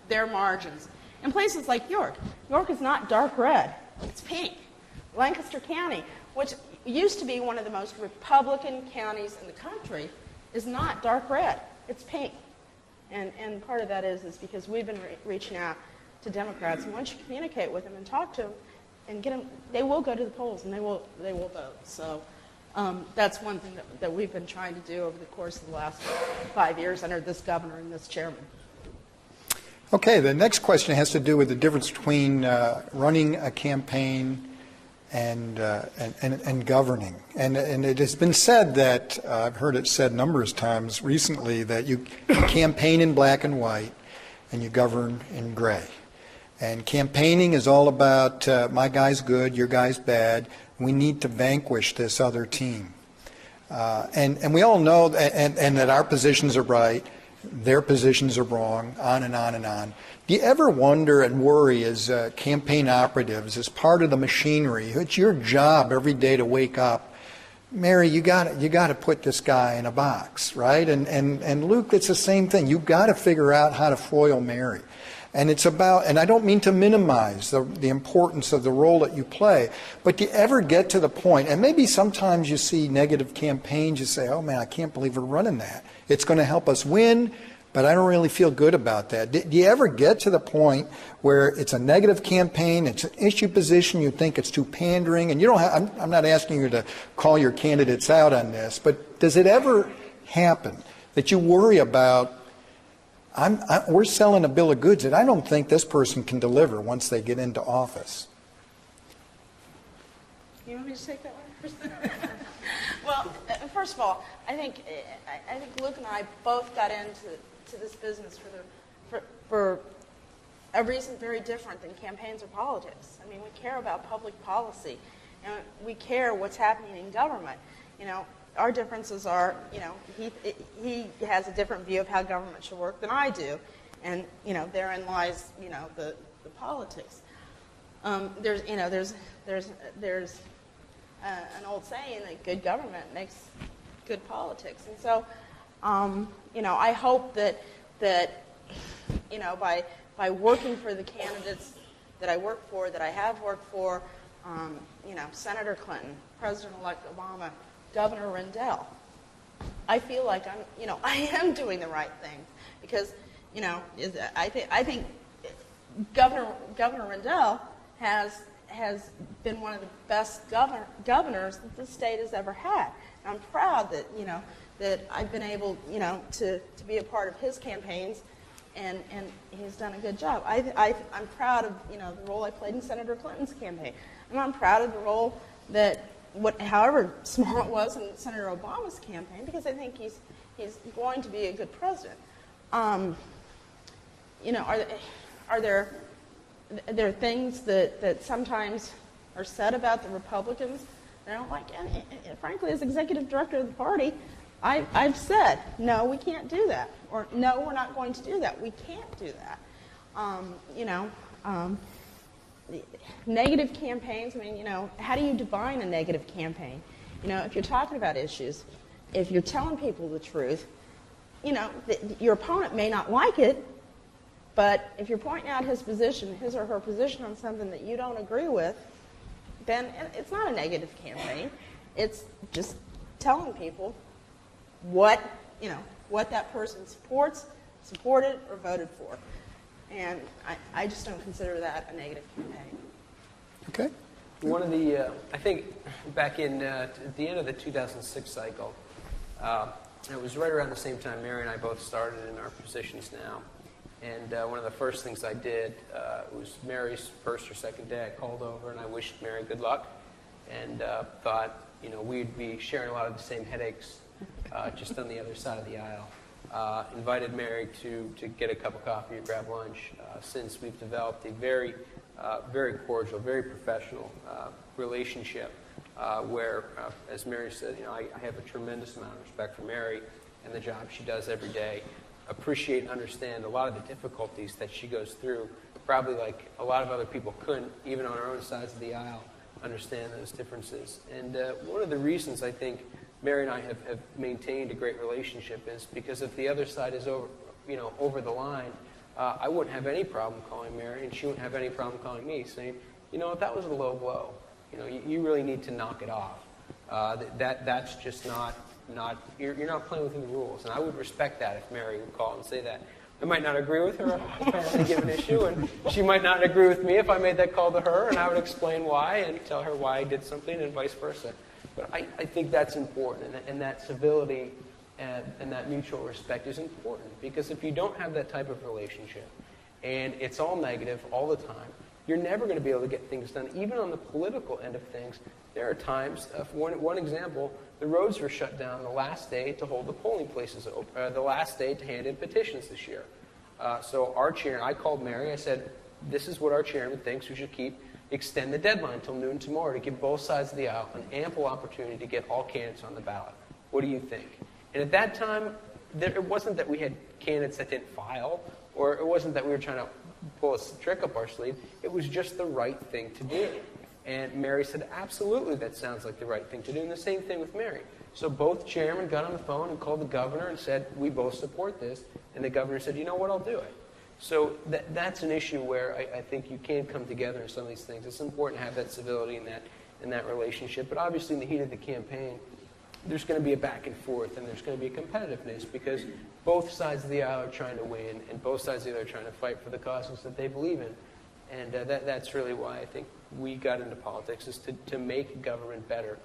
their margins. In places like York, York is not dark red, it's pink. Lancaster County, which used to be one of the most Republican counties in the country, is not dark red, it's pink. And part of that is because we've been reaching out to Democrats, and once you communicate with them and talk to them and get them, they will go to the polls and they will vote. So That's one thing that we've been trying to do over the course of the last 5 years under this governor and this chairman. Okay, the next question has to do with the difference between running a campaign and governing. And it has been said that, I've heard it said numerous times recently, that you campaign in black and white and you govern in gray. And campaigning is all about my guy's good, your guy's bad. We need to vanquish this other team. And we all know and that our positions are right, their positions are wrong, on and on and on. Do you ever wonder and worry as campaign operatives, as part of the machinery, it's your job every day to wake up, Mary, you got to put this guy in a box, right? And Luke, it's the same thing. You've got to figure out how to foil Mary. And it's about, and I don't mean to minimize the importance of the role that you play, but do you ever get to the point, and maybe sometimes you see negative campaigns, you say, oh man, I can't believe we're running that. It's going to help us win, but I don't really feel good about that. Do you ever get to the point where it's a negative campaign, it's an issue position, you think it's too pandering, and you don't have, I'm not asking you to call your candidates out on this, but does it ever happen that you worry about, we're selling a bill of goods that I don't think this person can deliver once they get into office? You want me to take that one first? Well, first of all, I think Luke and I both got into this business for a reason very different than campaigns or politics. I mean, we care about public policy, and we care what's happening in government. You know, our differences are, you know, he has a different view of how government should work than I do, and you know, therein lies, you know, the politics. There's an old saying that good government makes good politics, and so you know, I hope that you know, by working for the candidates that I work for, that I have worked for, you know, Senator Clinton, President-elect Obama, Governor Rendell, I feel like I am doing the right thing, because, you know, I think Governor Rendell has been one of the best governors that the state has ever had. And I'm proud that, you know, that I've been able, you know, to be a part of his campaigns, and he's done a good job. I'm proud of, you know, the role I played in Senator Clinton's campaign, and I'm proud of the role that, however small it was, in Senator Obama's campaign, because I think he's going to be a good president. You know, are there things that sometimes are said about the Republicans that I don't like? And frankly, as executive director of the party, I've said, no, we can't do that, or no, we're not going to do that. We can't do that. You know, negative campaigns, I mean, you know, how do you define a negative campaign? You know, if you're talking about issues, if you're telling people the truth, you know, your opponent may not like it, but if you're pointing out his or her position on something that you don't agree with, then it's not a negative campaign. It's just telling people what that person supported or voted for. And I just don't consider that a negative campaign. Okay. One of the, I think back in at the end of the 2006 cycle, it was right around the same time Mary and I both started in our positions now. And one of the first things I did was Mary's first or second day. I called over and I wished Mary good luck, and thought, you know, we'd be sharing a lot of the same headaches, just on the other side of the aisle. Invited Mary to get a cup of coffee or grab lunch. Since we've developed a very cordial, very professional relationship, where, as Mary said, you know, I have a tremendous amount of respect for Mary and the job she does every day. Appreciate and understand a lot of the difficulties that she goes through, probably like a lot of other people couldn't, even on our own sides of the aisle, understand those differences. And one of the reasons I think Mary and I have maintained a great relationship is because if the other side is over the line, I wouldn't have any problem calling Mary, and she wouldn't have any problem calling me, saying, you know, that was a low blow. You know, you really need to knock it off. That's just not you're not playing within the rules, and I would respect that if Mary would call and say that. I might not agree with her on any given issue, and she might not agree with me if I made that call to her, and I would explain why and tell her why I did something, and vice versa. But I think that's important, and that civility and that mutual respect is important, because if you don't have that type of relationship, and it's all negative all the time, you're never going to be able to get things done. Even on the political end of things, there are times, for one example, the roads were shut down the last day to hold the polling places open, the last day to hand in petitions this year. So our chair, I called Mary, I said, this is what our chairman thinks we should extend the deadline until noon tomorrow to give both sides of the aisle an ample opportunity to get all candidates on the ballot. What do you think? And at that time, it wasn't that we had candidates that didn't file, or it wasn't that we were trying to pull a trick up our sleeve. It was just the right thing to do. And Mary said, absolutely, that sounds like the right thing to do. And the same thing with Mary. So both chairmen got on the phone and called the governor and said, we both support this. And the governor said, you know what, I'll do it. So that's an issue where I think you can come together in some of these things. It's important to have that civility in that relationship. But obviously in the heat of the campaign, there's going to be a back and forth, and there's going to be a competitiveness, because both sides of the aisle are trying to win, and both sides of the aisle are trying to fight for the causes that they believe in. And that's really why I think we got into politics, is to make government better.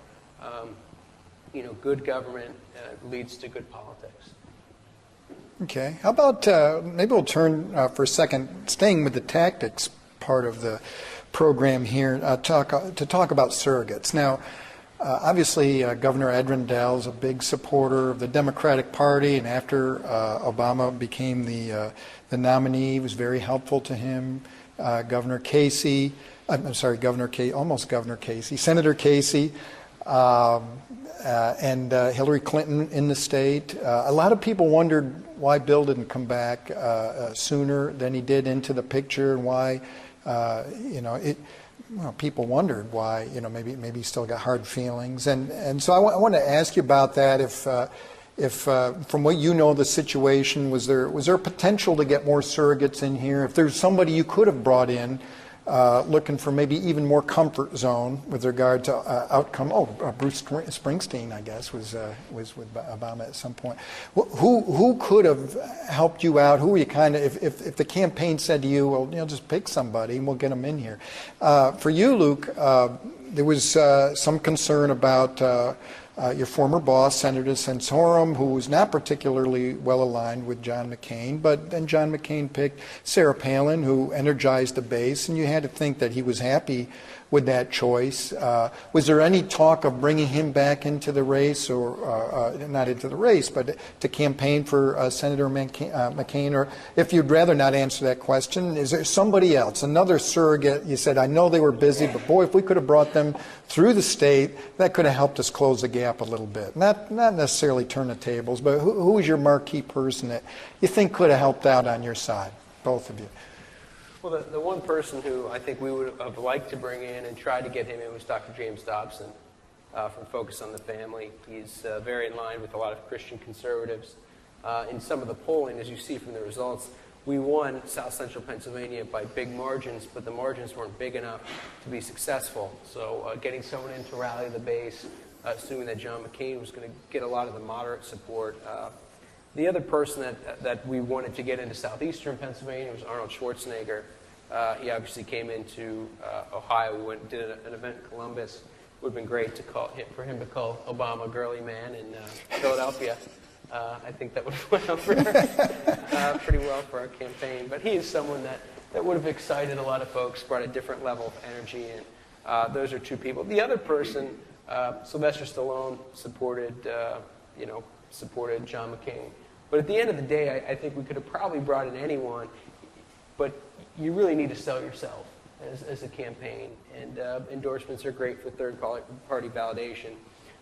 Good government leads to good politics. Okay. How about maybe we'll turn for a second, staying with the tactics part of the program here, to talk about surrogates. Now, obviously, Governor Ed Rendell is a big supporter of the Democratic Party, and after Obama became the nominee, he was very helpful to him. Senator Casey, and Hillary Clinton in the state. A lot of people wondered why Bill didn't come back sooner than he did into the picture, and why, people wondered why, maybe he still got hard feelings. And so I want to ask you about that. If from what you know of the situation, was there potential to get more surrogates in here? If there's somebody you could have brought in, looking for maybe even more comfort zone with regard to outcome. Bruce Springsteen, I guess, was with Obama at some point. Who could have helped you out? Who were you if the campaign said to you, well, just pick somebody and we'll get them in here. For you, Luke, there was some concern about your former boss, Senator Santorum, who was not particularly well aligned with John McCain, but then John McCain picked Sarah Palin, who energized the base, and you had to think that he was happy with that choice. Was there any talk of bringing him back into the race, or not into the race, but to campaign for Senator McCain? Or if you'd rather not answer that question, is there somebody else, another surrogate? You said, I know they were busy, but boy, if we could have brought them through the state, that could have helped us close the gap a little bit. Not necessarily turn the tables, but who was your marquee person that you think could have helped out on your side, both of you? Well, the one person who I think we would have liked to bring in and try to get him in was Dr. James Dobson from Focus on the Family. He's very in line with a lot of Christian conservatives. In some of the polling, as you see from the results, we won South Central Pennsylvania by big margins, but the margins weren't big enough to be successful. So getting someone in to rally the base, assuming that John McCain was going to get a lot of the moderate support. The other person that we wanted to get into southeastern Pennsylvania was Arnold Schwarzenegger. He obviously came into Ohio. We did an event in Columbus. It would have been great for him to call Obama girly man in Philadelphia. I think that would have went over pretty well for our campaign. But he is someone that would have excited a lot of folks, brought a different level of energy in. Those are two people. The other person, Sylvester Stallone, supported John McCain. But at the end of the day, I think we could have probably brought in anyone, but you really need to sell yourself as a campaign. And endorsements are great for third-party validation.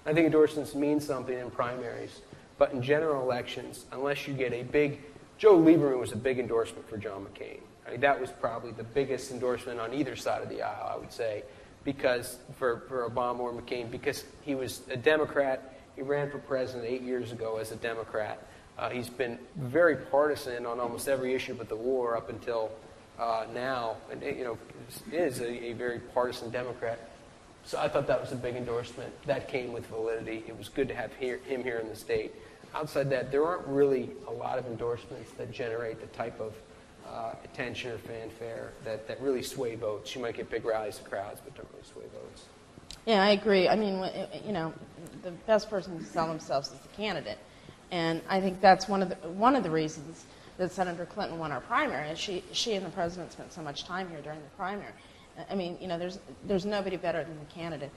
I think endorsements mean something in primaries, but in general elections, unless you get a big... Joe Lieberman was a big endorsement for John McCain. I mean, that was probably the biggest endorsement on either side of the aisle, I would say, because for Obama or McCain, because he was a Democrat. He ran for president 8 years ago as a Democrat. He's been very partisan on almost every issue but the war up until now, and is a very partisan Democrat. So I thought that was a big endorsement. That came with validity. It was good to have him here in the state. outside that, there aren't really a lot of endorsements that generate the type of attention or fanfare that really sway votes. You might get big rallies of crowds, but don't really sway votes. Yeah, I agree. I mean, you know, the best person to sell themselves is the candidate, and I think that's one of the reasons that Senator Clinton won our primary. Is she and the president spent so much time here during the primary. I mean, you know, there's nobody better than the candidate.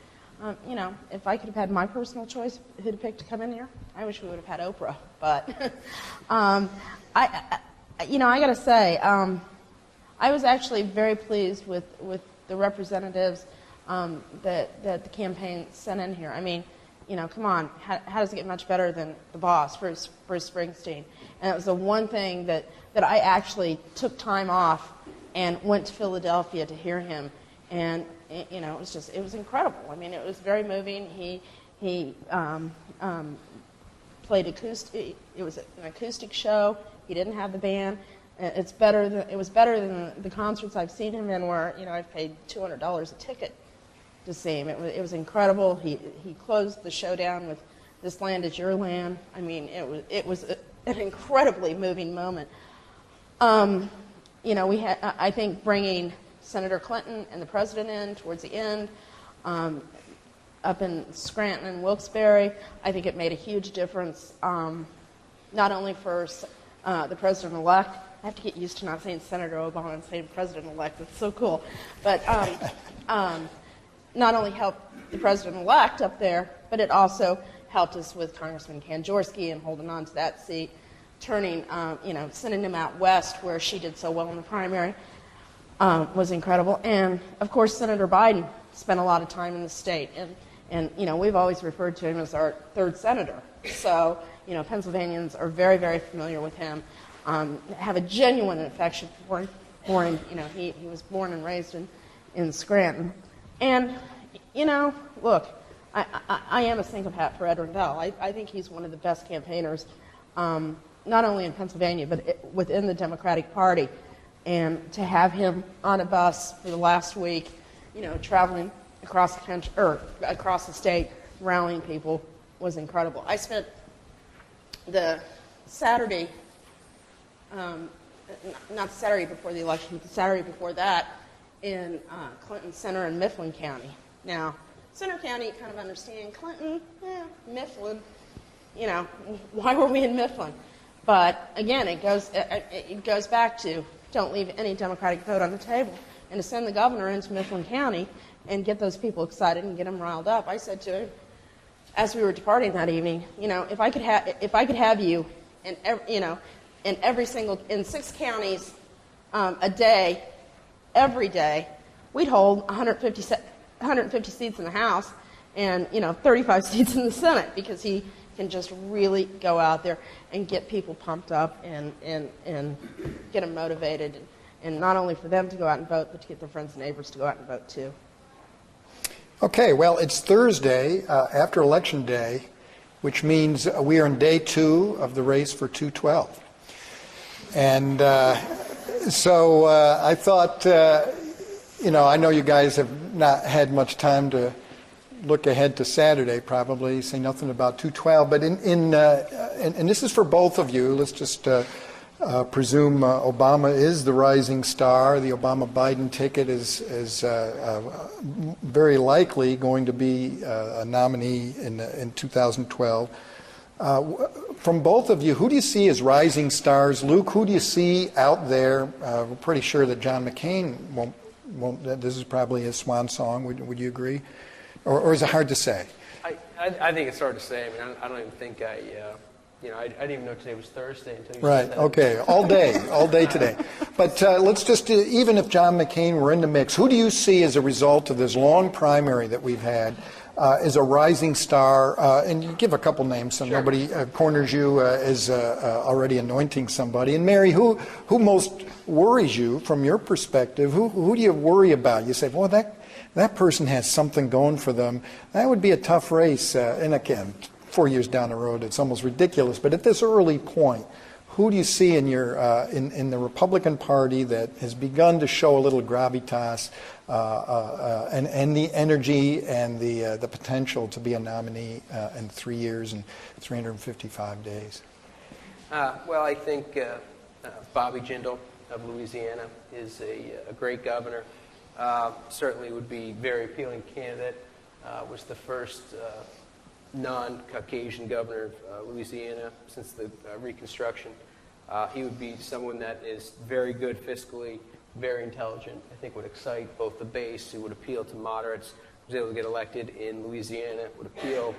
You know, if I could have had my personal choice who to pick to come in here, I wish we would have had Oprah. But you know, I got to say, I was actually very pleased with the representatives that the campaign sent in here. I mean, you know, come on, how does it get much better than the boss, Bruce Springsteen? And it was the one thing that I actually took time off and went to Philadelphia to hear him. And, you know, it was incredible. I mean, it was very moving. He played acoustic. It was an acoustic show. He didn't have the band. It was better than the concerts I've seen him in, where, you know, I've paid $200 a ticket to see him. It was incredible. He closed the show down with "This Land Is Your Land." I mean, it was an incredibly moving moment. You know, I think bringing Senator Clinton and the president in towards the end, up in Scranton and Wilkes-Barre, I think it made a huge difference, not only for the president-elect. I have to get used to not saying Senator Obama and saying president-elect. It's so cool. But not only helped the president-elect up there, but it also helped us with Congressman Kanjorski and holding on to that seat, turning, you know, sending him out west where she did so well in the primary was incredible. And, of course, Senator Biden spent a lot of time in the state. And you know, we've always referred to him as our third senator. So, you know, Pennsylvanians are very, very familiar with him, have a genuine affection for him. You know, he was born and raised in Scranton. And, you know, look, I am a sycophant for Ed Rendell. I think he's one of the best campaigners, not only in Pennsylvania, but within the Democratic Party. And to have him on a bus for the last week, you know, traveling across the country, or across the state, rallying people, was incredible. I spent the Saturday, not the Saturday before the election, but the Saturday before that, in Clinton Center in Mifflin County. Now, Center County, you kind of understand. Clinton, Mifflin, you know, why were we in Mifflin? But again, it goes back to don't leave any Democratic vote on the table. And to send the governor into Mifflin County and get those people excited and get them riled up, I said to him, as we were departing that evening, you know, if I could have you in in 6 counties a day, every day, we'd hold 150 seats in the House and, you know, 35 seats in the Senate, because he can just really go out there and get people pumped up and get them motivated, and not only for them to go out and vote, but to get their friends and neighbors to go out and vote too. Okay, well, it's Thursday after Election Day, which means we are in day 2 of the race for 212. And so I thought, you know, I know you guys have not had much time to look ahead to Saturday, probably, say nothing about 212, but and this is for both of you. Let's just presume Obama is the rising star. The Obama-Biden ticket is very likely going to be a nominee in 2012. From both of you, who do you see as rising stars? Luke, who do you see out there? We're pretty sure that John McCain won't. This is probably his swan song. Would you agree? Or is it hard to say? I think it's hard to say. I mean, I don't even think I didn't even know today was Thursday until you said that. Okay, all day today. But let's just, even if John McCain were in the mix, who do you see as a result of this long primary that we've had as a rising star? And you give a couple names so nobody corners you as already anointing somebody. And Mary, who most worries you from your perspective? Who do you worry about? You say, well, that person has something going for them. That would be a tough race. And again, 4 years down the road, it's almost ridiculous. But at this early point, who do you see in your in the Republican Party that has begun to show a little gravitas and the energy and the potential to be a nominee in 3 years and 355 days? Well, I think Bobby Jindal of Louisiana is a great governor. Certainly would be a very appealing candidate. Was the first non-Caucasian governor of Louisiana since the Reconstruction. He would be someone that is very good fiscally, very intelligent. I think would excite both the base. It would appeal to moderates. Was able to get elected in Louisiana. Would appeal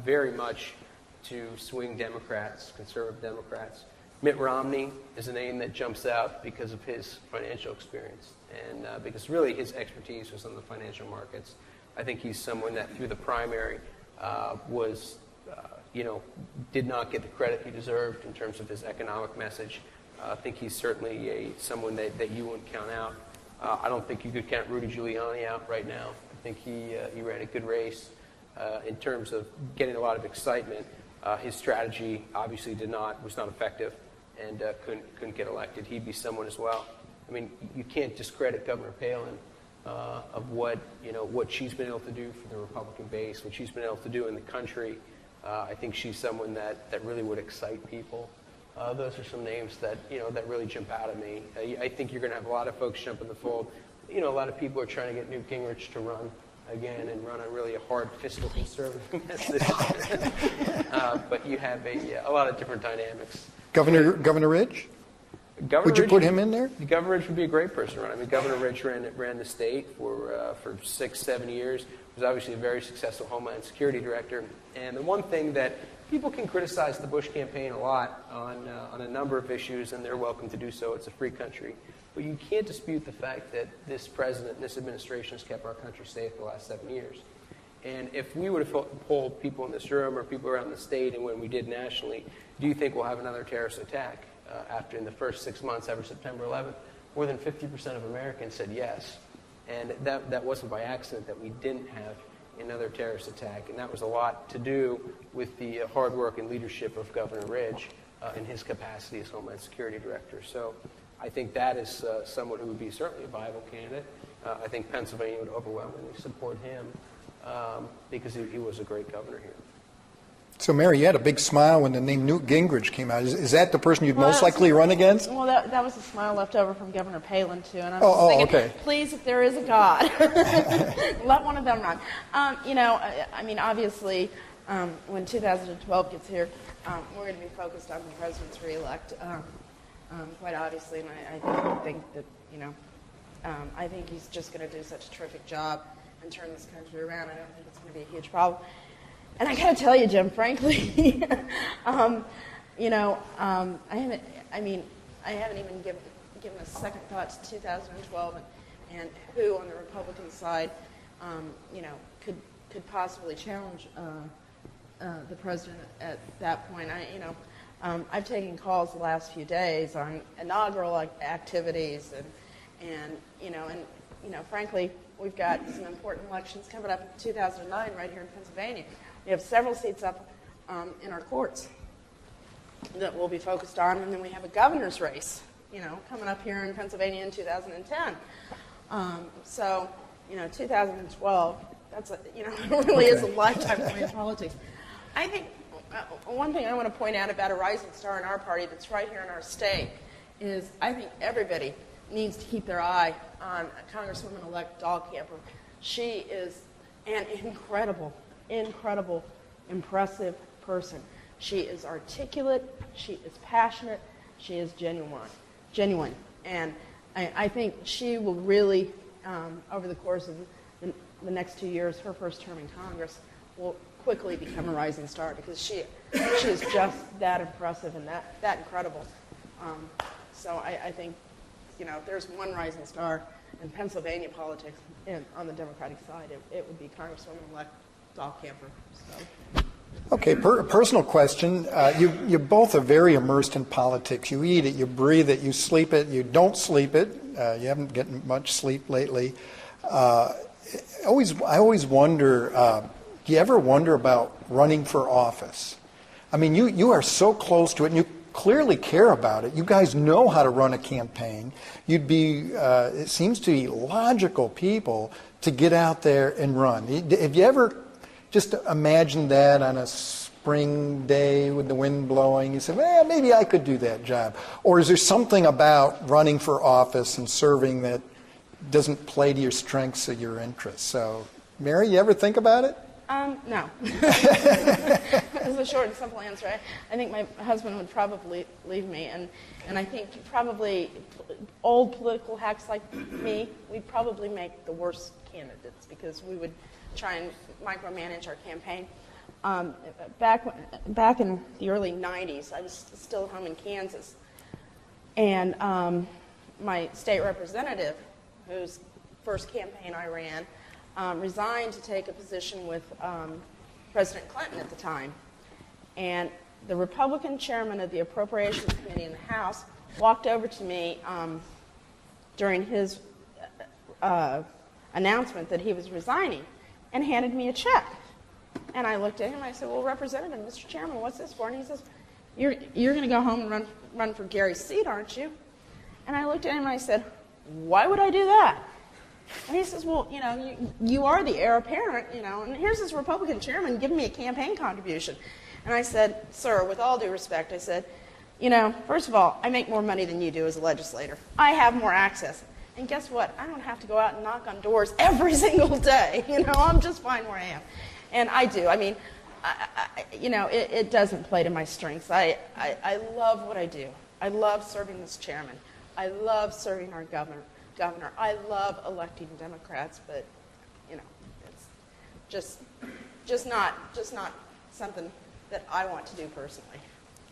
very much to swing Democrats, conservative Democrats. Mitt Romney is a name that jumps out because of his financial experience and because really his expertise was on the financial markets. I think he's someone that through the primary did not get the credit he deserved in terms of his economic message. I think he's certainly someone that you wouldn't count out. I don't think you could count Rudy Giuliani out right now. I think he ran a good race in terms of getting a lot of excitement. His strategy obviously was not effective and couldn't get elected. He'd be someone as well. I mean, you can't discredit Governor Palin of what she's been able to do for the Republican base, what she's been able to do in the country. I think she's someone that really would excite people. Those are some names that really jump out at me. I think you're going to have a lot of folks jump in the fold. A lot of people are trying to get Newt Gingrich to run again and run a really hard fiscal conservative message. But you have a lot of different dynamics. Governor Ridge? Would you put him in there? Governor Ridge would be a great person to run. I mean, Governor Ridge ran the state for 6-7 years. Was obviously a very successful Homeland Security director. And the one thing that people can criticize the Bush campaign a lot on a number of issues, and they're welcome to do so. It's a free country. But you can't dispute the fact that this president and this administration has kept our country safe for the last 7 years. And if we would have polled people in this room or people around the state and when we did nationally, do you think we'll have another terrorist attack after in the first 6 months after September 11th? More than 50% of Americans said yes. And that wasn't by accident that we didn't have another terrorist attack. And that was a lot to do with the hard work and leadership of Governor Ridge in his capacity as Homeland Security Director. So I think that is someone who would be certainly a viable candidate. I think Pennsylvania would overwhelmingly support him because he was a great governor here. So, Mary, you had a big smile when the name Newt Gingrich came out. Is that the person you'd most likely run against? Well, that was a smile left over from Governor Palin, too. And I was thinking, okay. Please, if there is a God, let one of them run. I mean, obviously, when 2012 gets here, we're going to be focused on the president's reelect, quite obviously. And I think that, I think he's just going to do such a terrific job and turn this country around. I don't think it's going to be a huge problem. And I got to tell you, Jim, frankly, I haven't even given a second thought to 2012 and who on the Republican side, could possibly challenge the president at that point. I've taken calls the last few days on inaugural activities and frankly, we've got some important elections coming up in 2009 right here in Pennsylvania. We have several seats up in our courts that we'll be focused on, and then we have a governor's race, coming up here in Pennsylvania in 2010. 2012, it really is a lifetime of in politics. I think one thing I want to point out about a rising star in our party that's right here in our state is I think everybody needs to keep their eye on Congresswoman-elect Dahlkemper. She is an incredible, impressive person. She is articulate, she is passionate, she is genuine. And I think she will really, over the course of the next 2 years, her first term in Congress, will quickly become a rising star because she is just that impressive and that incredible. So I think, there's one rising star in Pennsylvania politics and on the Democratic side, it would be Congresswoman-elect Dahlkemper. So. Okay, personal question. You both are very immersed in politics. You eat it, you breathe it, you sleep it, you don't sleep it. You haven't gotten much sleep lately. I always wonder, do you ever wonder about running for office? I mean, you are so close to it, and you clearly care about it. You guys know how to run a campaign. You'd be, it seems to be logical people to get out there and run. Have you ever just imagined that on a spring day with the wind blowing? You say, well, maybe I could do that job. Or is there something about running for office and serving that doesn't play to your strengths or your interests? So, Mary, you ever think about it? No. That's a short and simple answer. I think my husband would probably leave me, and I think probably old political hacks like me, we'd probably make the worst candidates because we would try and micromanage our campaign. Back in the early 90s, I was still home in Kansas, and my state representative, whose first campaign I ran, resigned to take a position with President Clinton at the time. And the Republican chairman of the Appropriations Committee in the House walked over to me during his announcement that he was resigning and handed me a check. And I looked at him and I said, well, Representative, Mr. Chairman, what's this for? And he says, you're going to go home and run for Gary's seat, aren't you? And I looked at him and I said, why would I do that? And he says, well, you are the heir apparent, and here's this Republican chairman giving me a campaign contribution. And I said, sir, with all due respect, I said, first of all, I make more money than you do as a legislator. I have more access. And guess what? I don't have to go out and knock on doors every single day. I'm just fine where I am. And I do. I mean, it doesn't play to my strengths. I love what I do. I love serving this chairman. I love serving our governor. I love electing Democrats, but it's just not something that I want to do personally.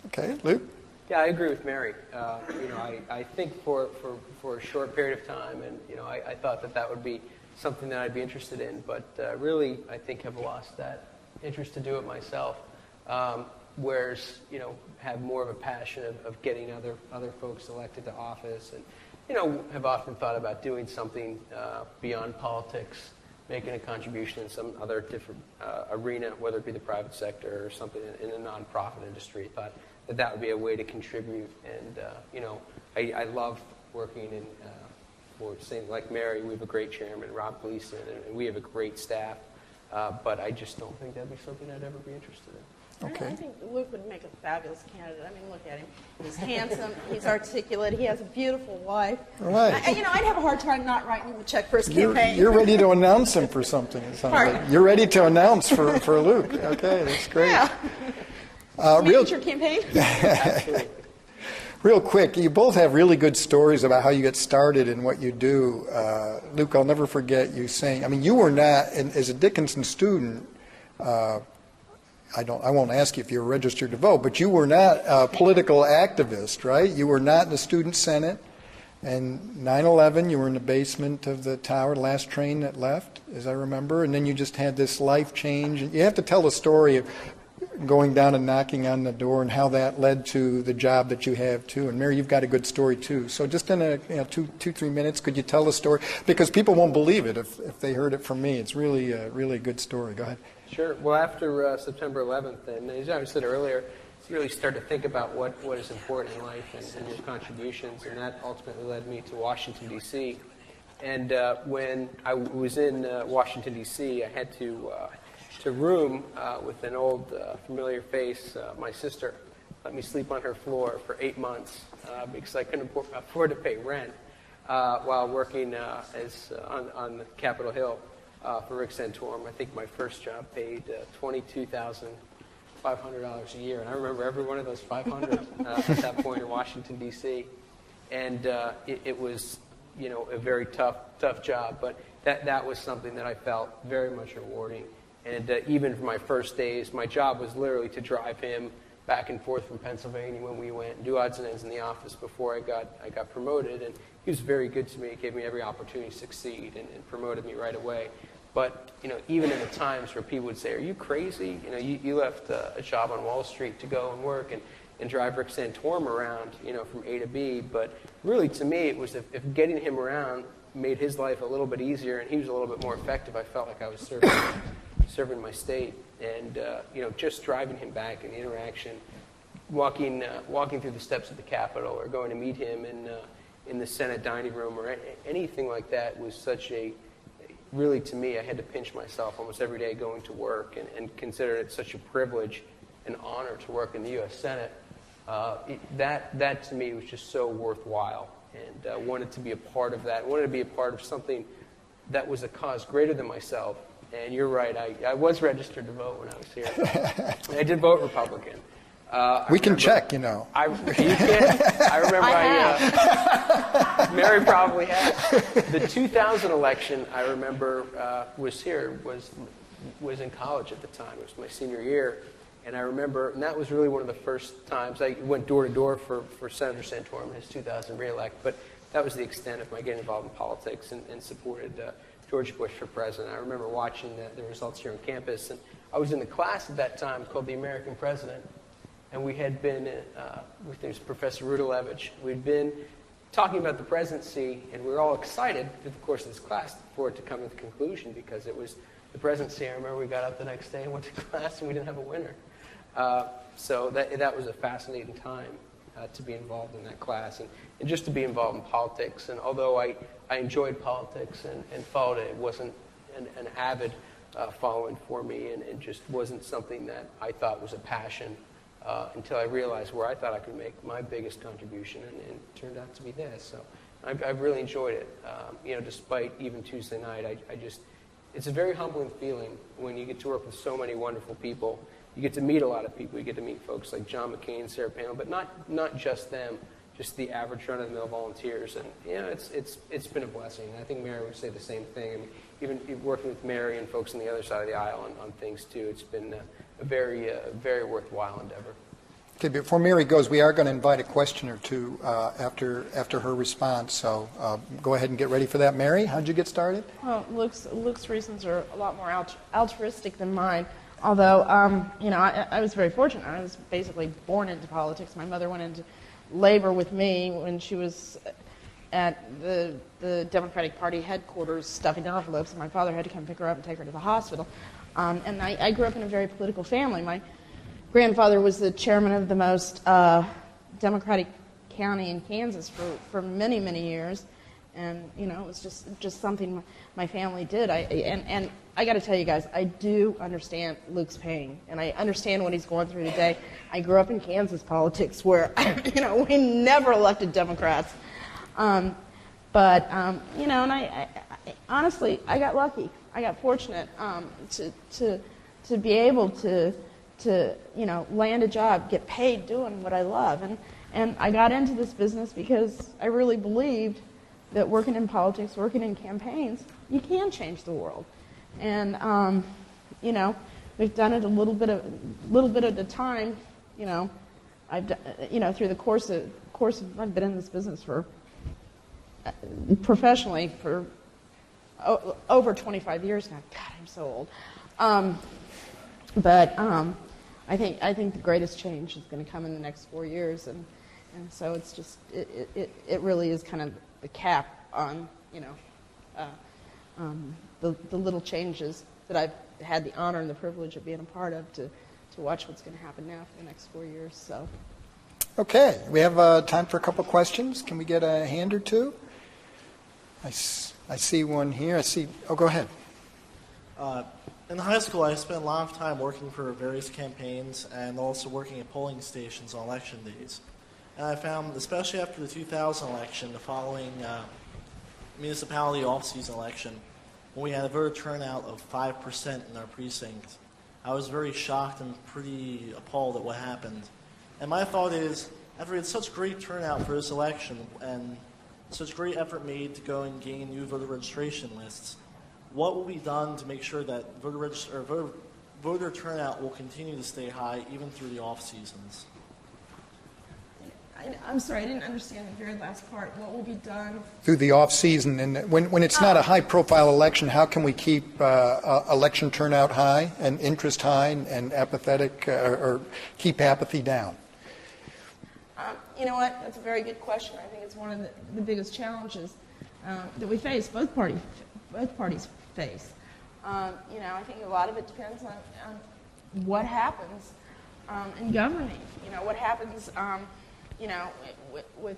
Okay, Luke? Yeah, I agree with Mary. I think for a short period of time, and I thought that would be something that I'd be interested in, but really I think have lost that interest to do it myself. Whereas have more of a passion of getting other folks elected to office, and have often thought about doing something beyond politics, making a contribution in some other different arena, whether it be the private sector or something in the nonprofit industry. Thought that would be a way to contribute, and I love working in for saying like Mary. We have a great chairman, Rob Gleason, and we have a great staff. But I just don't think that'd be something I'd ever be interested in. Okay. I think Luke would make a fabulous candidate. I mean, look at him. He's handsome. He's articulate. He has a beautiful wife. Right. I'd have a hard time not writing him a check for his campaign. You're ready to announce him for something. It sounds like. You're ready to announce for Luke. Okay, that's great. Yeah. Your campaign? Real quick, you both have really good stories about how you get started and what you do. Luke, I'll never forget you saying, you were not, as a Dickinson student, I won't ask you if you were registered to vote, but you were not a political activist, right? You were not in the student senate. And 9/11, you were in the basement of the tower, the last train that left, as I remember. And then you just had this life change. And you have to tell the story of going down and knocking on the door and how that led to the job that you have too. And Mary, you've got a good story too. So just in 2-3 minutes, could you tell the story? Because people won't believe it if they heard it from me. It's really a good story. Go ahead. Sure. Well, after September 11th, and as I said earlier, you really start to think about what is important in life and your contributions, and that ultimately led me to Washington, D.C. And when I was in Washington, D.C., I had to room with an old familiar face. My sister let me sleep on her floor for 8 months because I couldn't afford to pay rent while working on Capitol Hill for Rick Santorum. I think my first job paid $22,500 a year, and I remember every one of those 500 at that point in Washington, D.C. And it was, a very tough job, but that was something that I felt very much rewarding. And even for my first days, my job was literally to drive him back and forth from Pennsylvania when we went and do odds and ends in the office before I got promoted. And he was very good to me. He gave me every opportunity to succeed and promoted me right away. But even in the times where people would say, "Are you crazy? You left a job on Wall Street to go and work and drive Rick Santorum around, from A to B." But really, to me, it was if getting him around made his life a little bit easier and he was a little bit more effective, I felt like I was serving my state. And just driving him back and the interaction, walking through the steps of the Capitol or going to meet him in the Senate dining room or anything like that was such a, really to me, I had to pinch myself almost every day going to work and consider it such a privilege and honor to work in the U.S. Senate. That to me was just so worthwhile, and I wanted to be a part of that. I wanted to be a part of something that was a cause greater than myself. And you're right, I was registered to vote when I was here. And I did vote Republican. We can check, you know. You can. I remember Mary probably has. The 2000 election, I remember, was in college at the time. It was my senior year. And I remember, and that was really one of the first times. I went door to door for Senator Santorum in his 2000 reelect, but that was the extent of my getting involved in politics and supported George Bush for president. I remember watching the results here on campus, and I was in the class at that time called The American President, and we had been, with this Professor Rudalevich, we'd been talking about the presidency, and we were all excited through the course of this class for it to come to the conclusion, because it was the presidency. I remember we got up the next day and went to class, and we didn't have a winner. So that was a fascinating time to be involved in that class, and just to be involved in politics. And although I enjoyed politics and followed it, it wasn't an avid following for me, and just wasn't something that I thought was a passion until I realized where I thought I could make my biggest contribution, and it turned out to be this. So I've really enjoyed it. Despite even Tuesday night, it's a very humbling feeling when you get to work with so many wonderful people. You get to meet a lot of people. You get to meet folks like John McCain, Sarah Palin, but not just them, just the average run-of-the-mill volunteers. And it's been a blessing. I think Mary would say the same thing. I mean, even working with Mary and folks on the other side of the aisle on things too, it's been a very worthwhile endeavor. Okay, before Mary goes, we are going to invite a question or two after her response. So go ahead and get ready for that. Mary, how'd you get started? Well, Luke's reasons are a lot more altruistic than mine. Although, I was very fortunate. I was basically born into politics. My mother went into labor with me when she was at the Democratic Party headquarters stuffing envelopes, and my father had to come pick her up and take her to the hospital. And I grew up in a very political family. My grandfather was the chairman of the most Democratic county in Kansas for many, many years. And, it was just something my family did. And I got to tell you guys, I do understand Luke's pain, and I understand what he's going through today. I grew up in Kansas politics where, we never elected Democrats. And I honestly, I got lucky. I got fortunate to be able to land a job, get paid doing what I love. And I got into this business because I really believed that working in politics, working in campaigns, you can change the world. And we've done it a little bit at a time. I've done, through the course of I've been in this business for professionally for over 25 years now. God, I'm so old. I think the greatest change is going to come in the next 4 years, and so it's just it really is kind of the cap on the little changes that I've had the honor and the privilege of being a part of to watch what's going to happen now for the next 4 years. So. Okay, we have time for a couple questions. Can we get a hand or two? I see one here. Go ahead. In high school, I spent a lot of time working for various campaigns and also working at polling stations on election days. And I found, especially after the 2000 election, the following municipality off-season election, when we had a voter turnout of 5% in our precinct, I was very shocked and pretty appalled at what happened. And my thought is, after we had such great turnout for this election and such great effort made to go and gain new voter registration lists, what will be done to make sure that voter turnout will continue to stay high even through the off seasons? I'm sorry, I didn't understand the very last part. What will be done through the off season, and when it's not a high profile election, how can we keep election turnout high and interest high and apathetic or keep apathy down? You know what? That's a very good question. I think it's one of the biggest challenges that we face. Both parties face. I think a lot of it depends on what happens in governing. What happens, with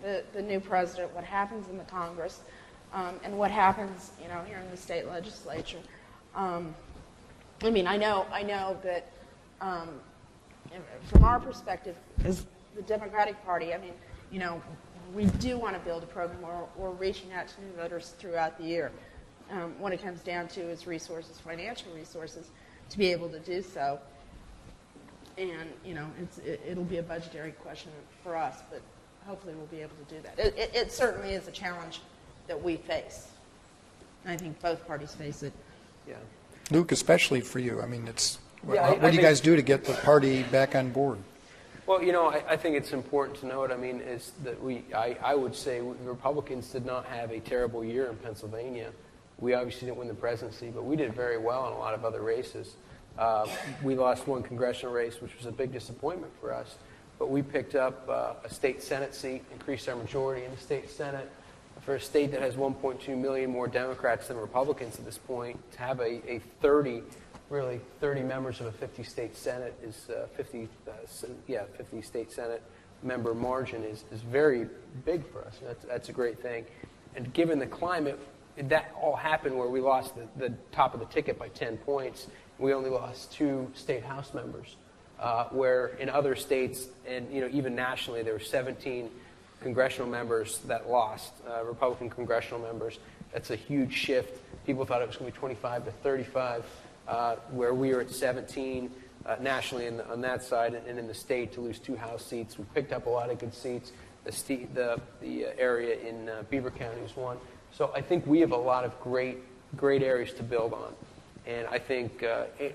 the new president, what happens in the Congress, and what happens, here in the state legislature. I know that from our perspective as the Democratic Party, we do want to build a program where we're reaching out to new voters throughout the year. What it comes down to is resources, financial resources, to be able to do so. And, it'll be a budgetary question for us, but hopefully we'll be able to do that. It certainly is a challenge that we face. I think both parties face it. Yeah. Luke, especially for you. What I do you guys do to get the party back on board? Well, I think it's important to note, is that I would say the Republicans did not have a terrible year in Pennsylvania. We obviously didn't win the presidency, but we did very well in a lot of other races. We lost one congressional race, which was a big disappointment for us, but we picked up a state Senate seat, increased our majority in the state Senate. For a state that has 1.2 million more Democrats than Republicans at this point, to have a 30 members of a 50-state Senate is 50 state Senate member margin is very big for us. That's a great thing. And given the climate, that all happened where we lost the top of the ticket by 10 points. We only lost 2 state House members, where in other states and even nationally there were 17 congressional members that lost, Republican congressional members. That's a huge shift. People thought it was going to be 25 to 35, where we are at 17 nationally on that side, and in the state to lose 2 House seats. We picked up a lot of good seats. The area in Beaver County was one. So I think we have a lot of great areas to build on. And I think,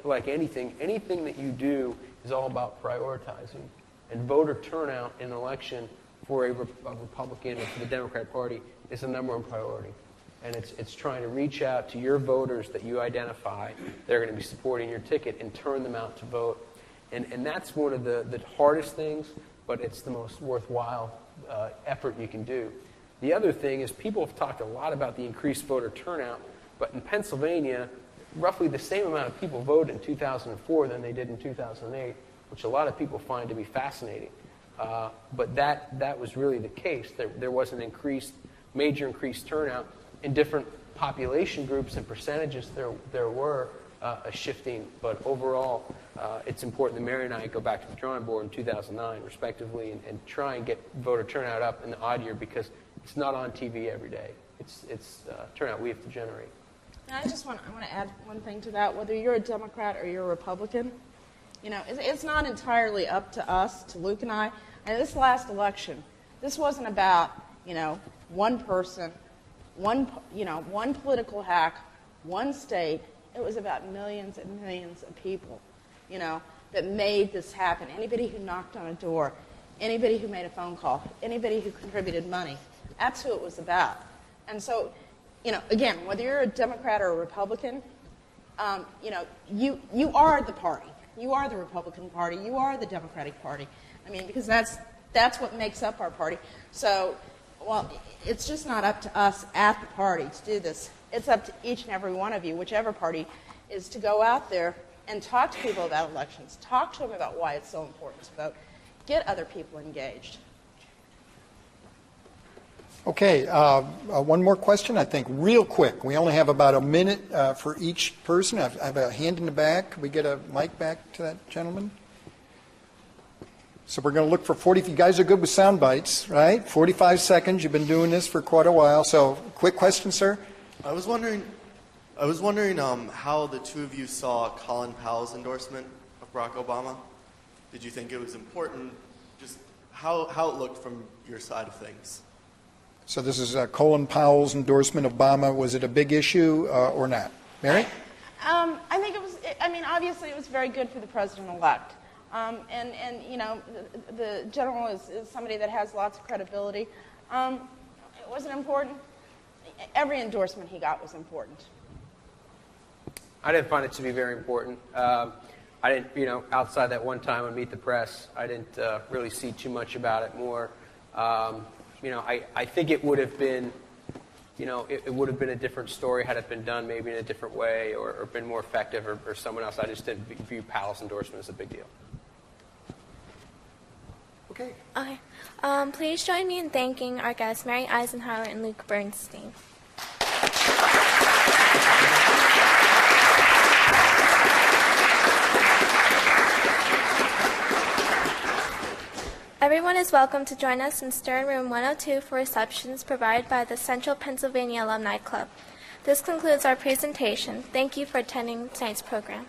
like anything that you do is all about prioritizing. And voter turnout in an election for a Republican or for the Democrat Party is the number one priority. And it's trying to reach out to your voters that you identify they're going to be supporting your ticket and turn them out to vote. And that's one of the hardest things, but it's the most worthwhile effort you can do. The other thing is people have talked a lot about the increased voter turnout, but in Pennsylvania, roughly the same amount of people voted in 2004 than they did in 2008, which a lot of people find to be fascinating. But that was really the case. There was an major increased turnout in different population groups and percentages. There were a shifting, but overall, it's important that Mary and I go back to the drawing board in 2009, respectively, and try and get voter turnout up in the odd year because it's not on TV every day. It's turnout we have to generate. And I want to add one thing to that. Whether you're a Democrat or you're a Republican, it's not entirely up to us, to Luke and I. And this last election, this wasn't about, one person, one political hack, one state. It was about millions and millions of people, that made this happen. Anybody who knocked on a door, anybody who made a phone call, anybody who contributed money. That's who it was about. And so, again, whether you're a Democrat or a Republican, you are the party. You are the Republican Party. You are the Democratic Party. Because that's what makes up our party. So, it's just not up to us at the party to do this. It's up to each and every one of you, whichever party, is to go out there and talk to people about elections. Talk to them about why it's so important to vote. Get other people engaged. Okay, one more question, I think, real quick. We only have about a minute for each person. I have a hand in the back. Could we get a mic back to that gentleman? So we're going to look for 40. You guys are good with sound bites, right? 45 seconds. You've been doing this for quite a while. So, quick question, sir. I was wondering how the two of you saw Colin Powell's endorsement of Barack Obama. Did you think it was important? Just how it looked from your side of things. So this is Colin Powell's endorsement of Obama. Was it a big issue or not? Mary? I think it was. Obviously, it was very good for the president-elect. The general is somebody that has lots of credibility. Was it important? Every endorsement he got was important. I didn't find it to be very important. I didn't, outside that one time on Meet the Press, I didn't really see too much about it more. I think it would have been, it would have been a different story had it been done maybe in a different way or been more effective or someone else. I just didn't view Powell's endorsement as a big deal. Okay. Okay. Please join me in thanking our guests, Mary Isenhour and Luke Bernstein. Everyone is welcome to join us in Stern Room 102 for receptions provided by the Central Pennsylvania Alumni Club. This concludes our presentation. Thank you for attending tonight's program.